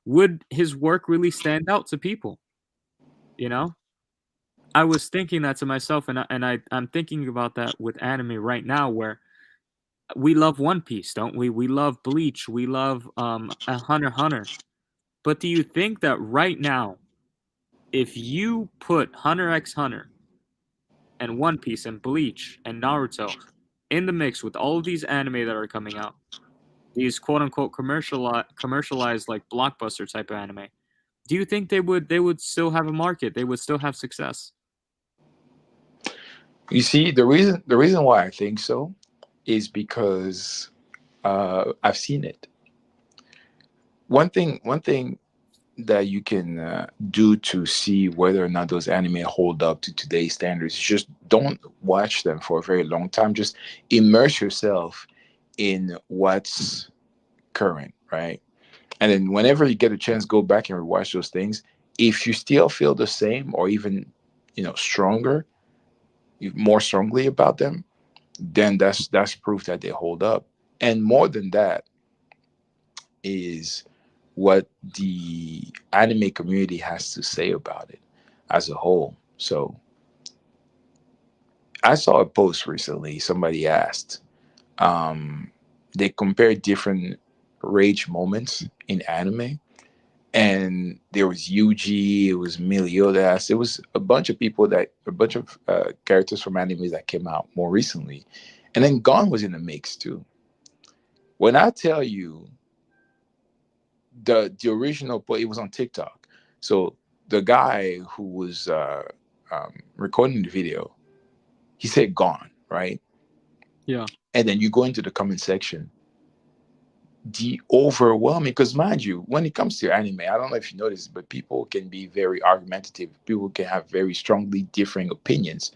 would his work really stand out to people? You know, I was thinking that to myself, I'm thinking about that with anime right now, where we love One Piece, don't we? We love Bleach, we love a Hunter x Hunter. But do you think that right now, if you put Hunter x Hunter and One Piece and Bleach and Naruto in the mix with all of these anime that are coming out, these quote unquote commercialized like blockbuster type of anime, do you think they would still have a market? They would still have success? You see, the reason why I think so is because I've seen it. One thing that you can do to see whether or not those anime hold up to today's standards is just don't watch them for a very long time. Just immerse yourself in what's current, right? And then whenever you get a chance, go back and rewatch those things. If you still feel the same or even stronger, more strongly about them, then that's proof that they hold up. And more than that is what the anime community has to say about it as a whole. So I saw a post recently. Somebody asked, um, they compared different rage moments in anime, and there was Yuji, it was Meliodas, it was a bunch of characters from anime that came out more recently, and then Gon was in the mix too. When I tell you the original, but it was on TikTok. So the guy who was recording the video, he said "gone," right? Yeah. And then you go into the comment section, the overwhelming. Because mind you, when it comes to anime, I don't know if you noticed, but people can be very argumentative. People can have very strongly differing opinions.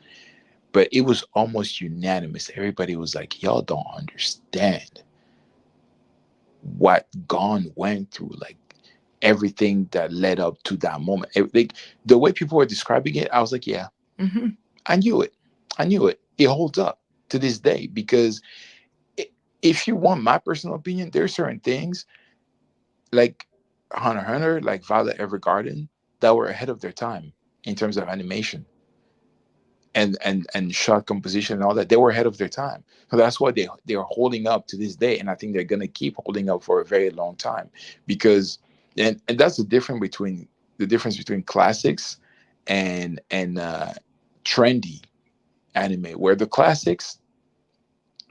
But it was almost unanimous. Everybody was like, "Y'all don't understand what Gone went through." Like everything that led up to that moment. Like the way people were describing it, I was like, yeah, I knew it. I knew it. It holds up to this day because i- if you want my personal opinion, there's certain things like Hunter x Hunter, like Violet Evergarden, that were ahead of their time in terms of animation and shot composition and all that. They were ahead of their time. So that's why they are holding up to this day, and I think they're gonna keep holding up for a very long time because and that's the difference between classics and trendy anime, where the classics,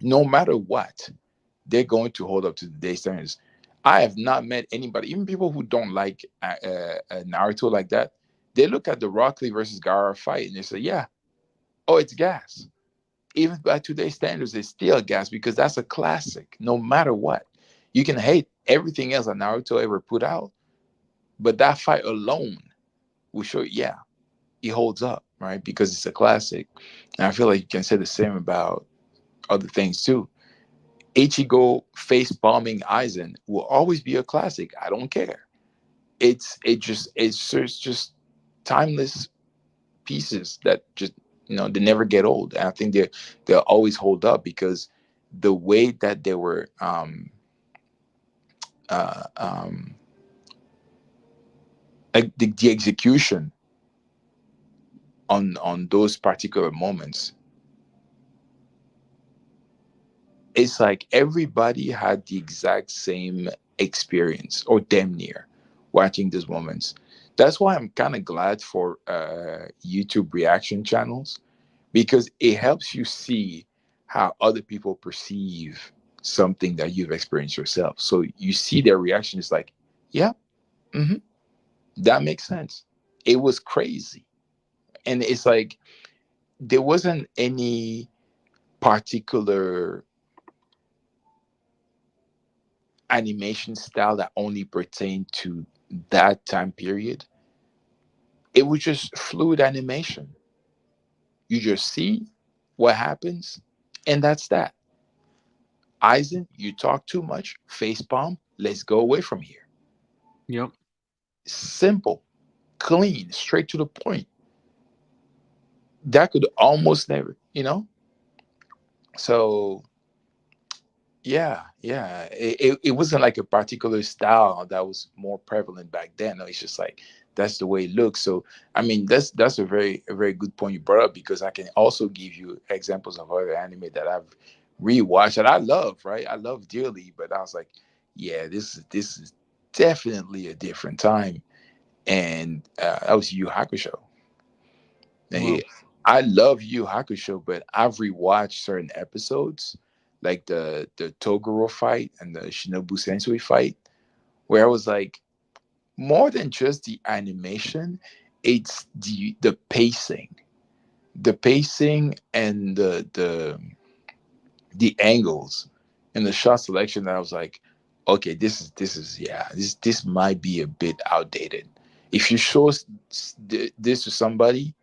no matter what, they're going to hold up to the day standards. I have not met anybody, even people who don't like Naruto like that. They look at the Rock Lee versus Gaara fight and they say, "Yeah, oh, it's gas." Even by today's standards, it's still gas because that's a classic. No matter what, you can hate everything else that Naruto ever put out, but that fight alone will show, yeah, it holds up, right? Because it's a classic. And I feel like you can say the same about other things too. Ichigo face bombing Aizen will always be a classic. I don't care. It's just timeless pieces that just they never get old. And I think they'll always hold up because the way that they were uh, um, like the execution on those particular moments, it's like everybody had the exact same experience or damn near watching these moments That's why I'm kind of glad for YouTube reaction channels, because it helps you see how other people perceive something that you've experienced yourself. So you see their reaction is like, yeah, hmm, that makes sense. It was crazy. And it's like there wasn't any particular animation style that only pertained to that time period. It was just fluid animation. You just see what happens, and that's that. Eisen, you talk too much. Face palm. Let's go away from here. Yep. Simple, clean, straight to the point. That could almost never, you know. So yeah, it wasn't like a particular style that was more prevalent back then. No, it's just like that's the way it looks. So I mean, that's a very good point you brought up, because I can also give you examples of other anime that I've rewatched that I love, right? I love dearly, but I was like, yeah, this is definitely a different time. And that was Yu Hakusho. Eh, Well, I love Yu Hakusho, but I've rewatched certain episodes, like the Toguro fight and the Shinobu Sensui fight, where I was like, more than just the animation, it's the pacing, and the angles and the shot selection that I was like, okay, this is yeah, this might be a bit outdated. If you show this to somebody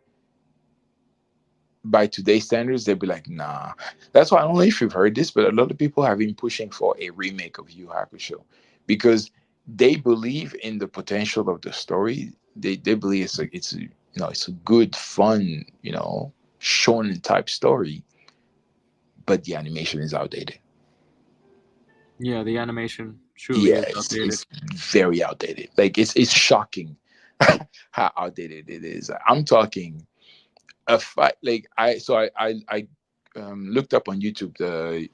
by today's standards, they'd be like, nah. That's why I don't know if you've heard this, but a lot of people have been pushing for a remake of Yu Hakusho, because they believe in the potential of the story. They believe it's a good, fun, shonen type story, but the animation is outdated. yeah, the animation truly Yeah, is outdated. it's very outdated. Like it's shocking how outdated it is. I'm talking a fight like I looked up on YouTube the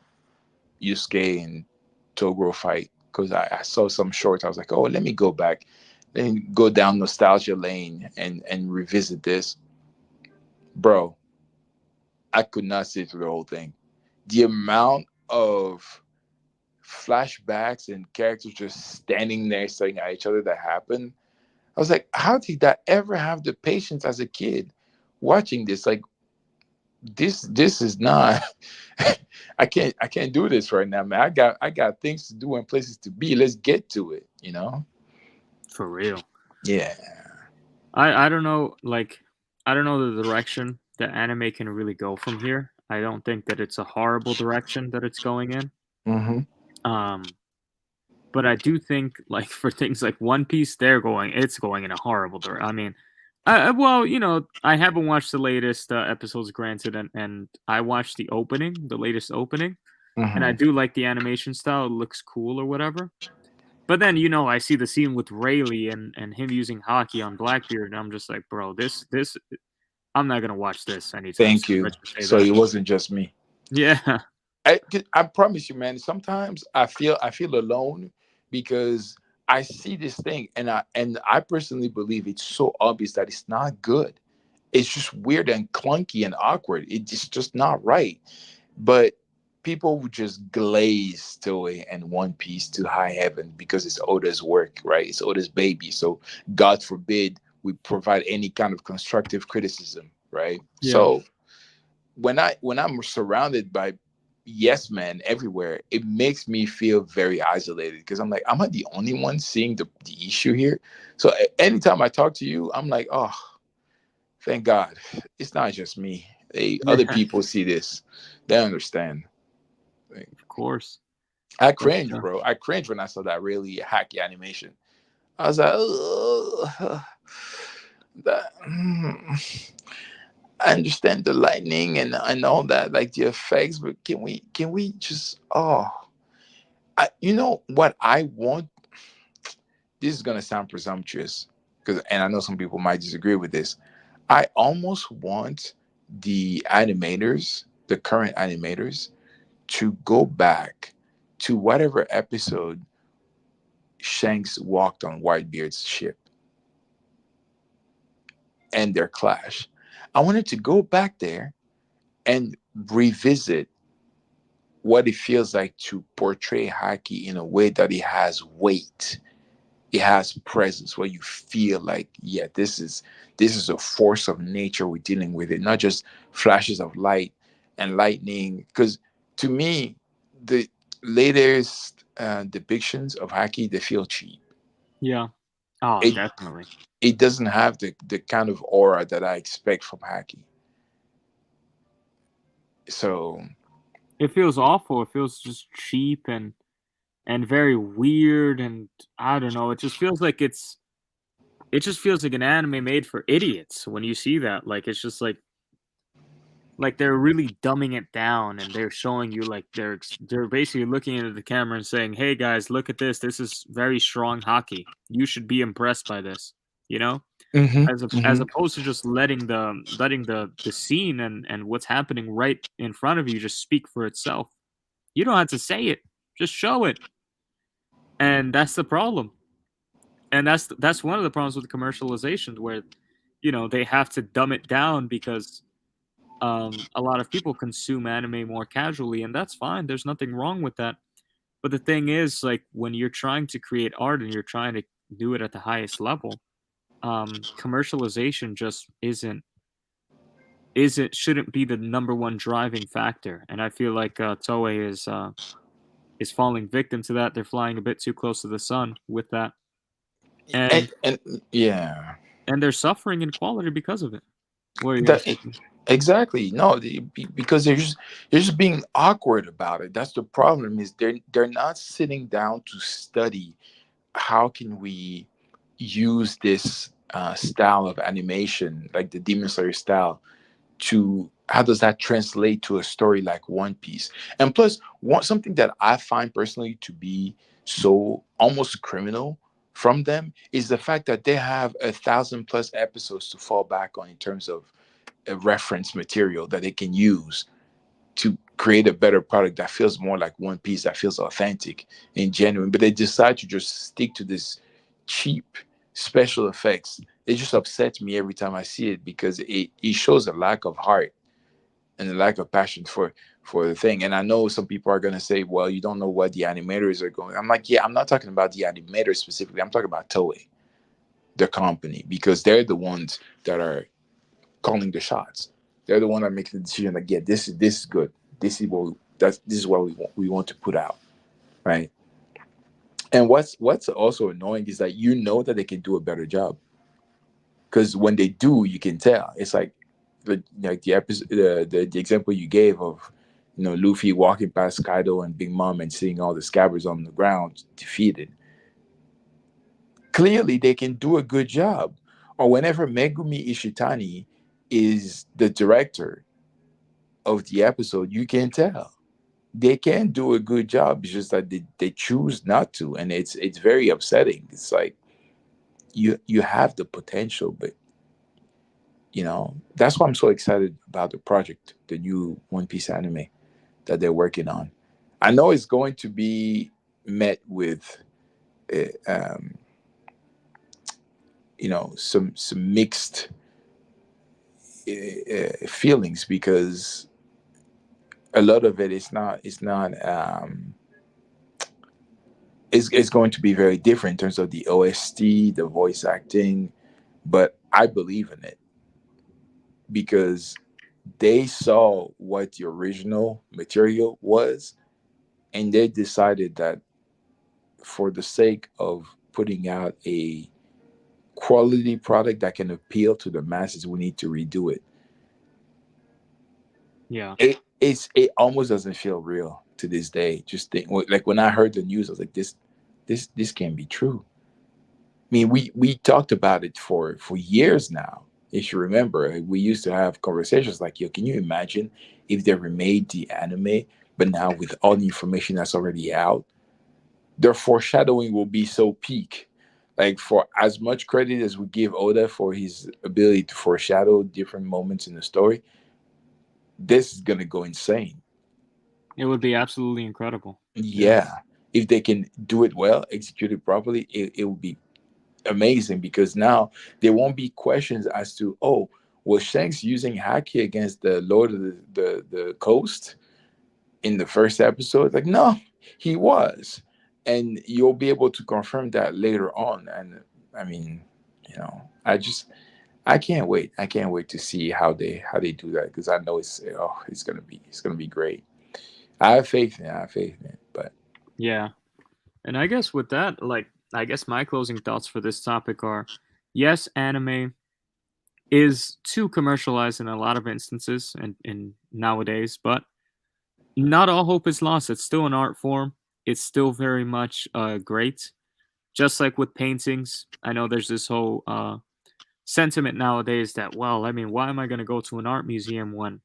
Yusuke and Toguro fight, because I saw some shorts. I was like, oh, let me go back, then go down nostalgia lane and revisit this. Bro, I could not sit through the whole thing. The amount of flashbacks and characters just standing there staring at each other that happened. I was like, how did I ever have the patience as a kid watching this? Like this is not I can't do this right now, man. I got things to do and places to be. Let's get to it. For real. Yeah. I don't know, like, I don't know the direction that anime can really go from here. I don't think that it's a horrible direction that it's going in. Hmm. Um, but I do think, like, for things like One Piece, it's going in a horrible direction. I mean, well, I haven't watched the latest episodes, granted, and I watched the latest opening, and I Hmm. do like the animation style. It looks cool or whatever. But then, I see the scene with Rayleigh and him using hockey on Blackbeard, and I'm just like, bro, this I'm not gonna watch this anytime Thank soon. you. Let's just say So that. it wasn't just me. Yeah, I promise you, man. Sometimes I feel alone, because I see this thing, and I personally believe it's so obvious that it's not good. It's just weird and clunky and awkward. It's just not right. But people would just glaze to it and One Piece to high heaven because it's Oda's work, right? It's Oda's baby. So God forbid we provide any kind of constructive criticism, right? yeah, So when I'm surrounded by yes men everywhere, it makes me feel very isolated, because I'm like, am I the only one seeing the issue here? So anytime I talk to you, I'm like, oh, thank God, it's not just me. Other yeah, people see this, they understand. Like, of course. I But cringe, bro. I cringe when I saw that really hacky animation. I was like, ugh, that. I understand the lightning and all that, like the effects, but can we just you know what I want? This is gonna sound presumptuous, because and I know some people might disagree with this. I almost want the animators, the current animators, to go back to whatever episode Shanks walked on Whitebeard's ship. and their clash. I wanted to go back there and revisit what it feels like to portray hockey in a way that it has weight, it has presence, where you feel like, yeah, this is a force of nature we're dealing with, it not just flashes of light and lightning. Because to me, the latest depictions of hockey, they feel cheap. Yeah. Oh, it definitely. it doesn't have the kind of aura that I expect from hockey. So It feels awful. It feels just cheap and very weird, and I don't know. It just feels like an anime made for idiots when you see that. Like it's just like they're really dumbing it down, and they're showing you like they're basically looking into the camera and saying, "Hey guys, look at this. This is very strong hockey. You should be impressed by this." You know? hmm As hmm opposed to just letting the scene and what's happening right in front of you just speak for itself. You don't have to say it. Just show it. And that's the problem. And that's one of the problems with commercialization, where they have to dumb it down because a lot of people consume anime more casually, and that's fine. There's nothing wrong with that. But the thing is, like, when you're trying to create art and you're trying to do it at the highest level, commercialization just isn't shouldn't be the number one driving factor. And I feel like Toei is falling victim to that. They're flying a bit too close to the sun with that, and and and yeah, they're suffering in quality because of it. What are you gonna that say to me? exactly. No, because they're just being awkward about it. That's the problem. Is they're not sitting down to study how can we use this style of animation, like the Demon Slayer style, to how does that translate to a story like One Piece? And plus, something that I find personally to be so almost criminal from them is the fact that they have 1,000 plus episodes to fall back on in terms of a reference material that they can use to create a better product that feels more like One Piece, that feels authentic and genuine. But they decide to just stick to this cheap special effects. It just upsets me every time I see it because it shows a lack of heart and a lack of passion for the thing. And I know some people are gonna say, well, you don't know what the animators are going. I'm like, yeah, I'm not talking about the animators specifically. I'm talking about Toei, the company, because they're the ones that are calling the shots. They're the one that makes the decision. Like, yeah, this is good. This is what we want to put out, right? And what's also annoying is that you know that they can do a better job because when they do, you can tell. It's like the episode, the example you gave of Luffy walking past Kaido and Big Mom and seeing all the scabbards on the ground defeated. Clearly, they can do a good job. Or whenever Megumi Ishitani is the director of the episode, you can tell they can do a good job. It's just that they choose not to, and it's very upsetting. It's like you have the potential, but that's why I'm so excited about the project, the new One Piece anime that they're working on. I know it's going to be met with uh, um, some mixed feelings because a lot of it is going to be very different in terms of the OST, the voice acting, but I believe in it because they saw what the original material was and they decided that for the sake of putting out a quality product that can appeal to the masses, we need to redo it. Yeah, It almost doesn't feel real to this day. Just think, like when I heard the news, I was like, this can't be true. I mean, we talked about it for years now. If you remember, we used to have conversations like, "Yo, can you imagine if they remade the anime, but now with all the information that's already out, their foreshadowing will be so peak." Like for as much credit as we give Oda for his ability to foreshadow different moments in the story, this is gonna go insane. it would be absolutely incredible. Yeah. Yeah, if they can do it well, execute it properly, it will be amazing, because now there won't be questions as to, oh, was Shanks using haki against the Lord of the Coast in the first episode? Like, no, he was. And you'll be able to confirm that later on. And I mean, I can't wait. I can't wait to see how they do that, because I know it's gonna be great. I have faith in it. I have faith in it. But Yeah. And I guess with that, like, I guess my closing thoughts for this topic are yes, anime is too commercialized in a lot of instances and in nowadays, but not all hope is lost. It's still an art form. It's still very much great. Just like with paintings, I know there's this whole sentiment nowadays that, well, I mean, why am I going to go to an art museum when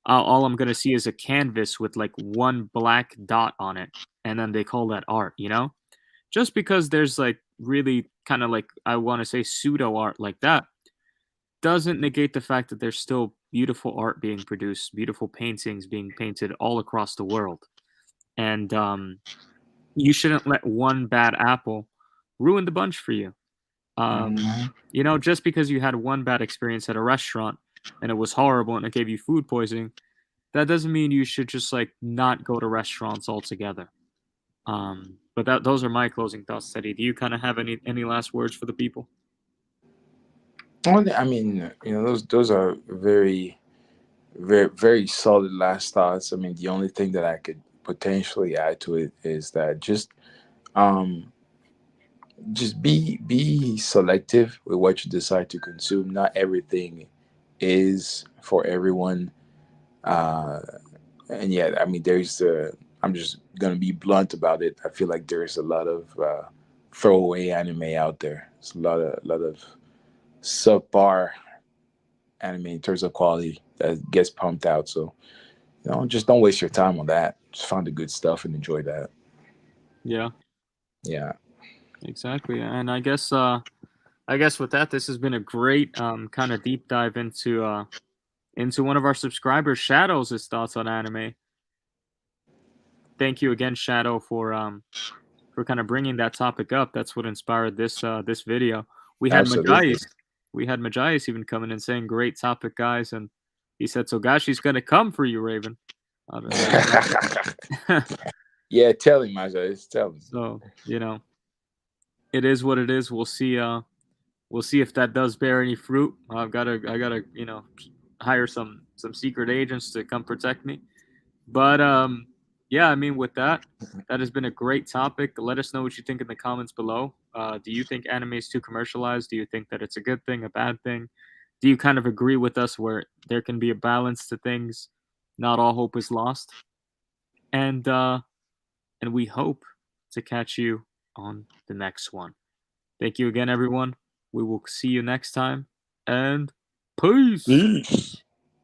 all I'm going to see is a canvas with like one black dot on it, and then they call that art, you know? Just because there's like really kind of like, I want to say pseudo art like that, doesn't negate the fact that there's still beautiful art being produced, beautiful paintings being painted all across the world. And you shouldn't let one bad apple ruin the bunch for you. mhm. Just because you had one bad experience at a restaurant and it was horrible and it gave you food poisoning, that doesn't mean you should just like not go to restaurants altogether. But those are my closing thoughts, Teddy. Do you kind of have any last words for the people? Well, I mean, those are very, very, very solid last thoughts. I mean, the only thing that I could potentially add to it is that um just be selective with what you decide to consume. Not everything is for everyone. Uh and yet, I mean, I'm just gonna be blunt about it. I feel like there's a lot of throwaway anime out there. It's a lot of subpar anime in terms of quality that gets pumped out. So, just don't waste your time on that. Just find the good stuff and enjoy that. Yeah, Yeah. exactly. And I guess with that, this has been a great kind of deep dive into one of our subscribers, Shadow's thoughts on anime. Thank you again, Shadow, for kind of bringing that topic up. That's what inspired this video. We had Absolutely. Majais, we had Majais even coming and saying, "Great topic, guys," and he said, "So Gashi's gonna come for you, Raven." Yeah, tell him, Maja. Tell him. So it is what it is. We'll see. We'll see if that does bear any fruit. I gotta hire some secret agents to come protect me. But yeah, I mean, with that, that has been a great topic. Let us know what you think in the comments below. Do you think anime is too commercialized? Do you think that it's a good thing, a bad thing? Do you kind of agree with us where there can be a balance to things? Not all hope is lost. And we hope to catch you on the next one. Thank you again, everyone. We will see you next time. And peace. Peace.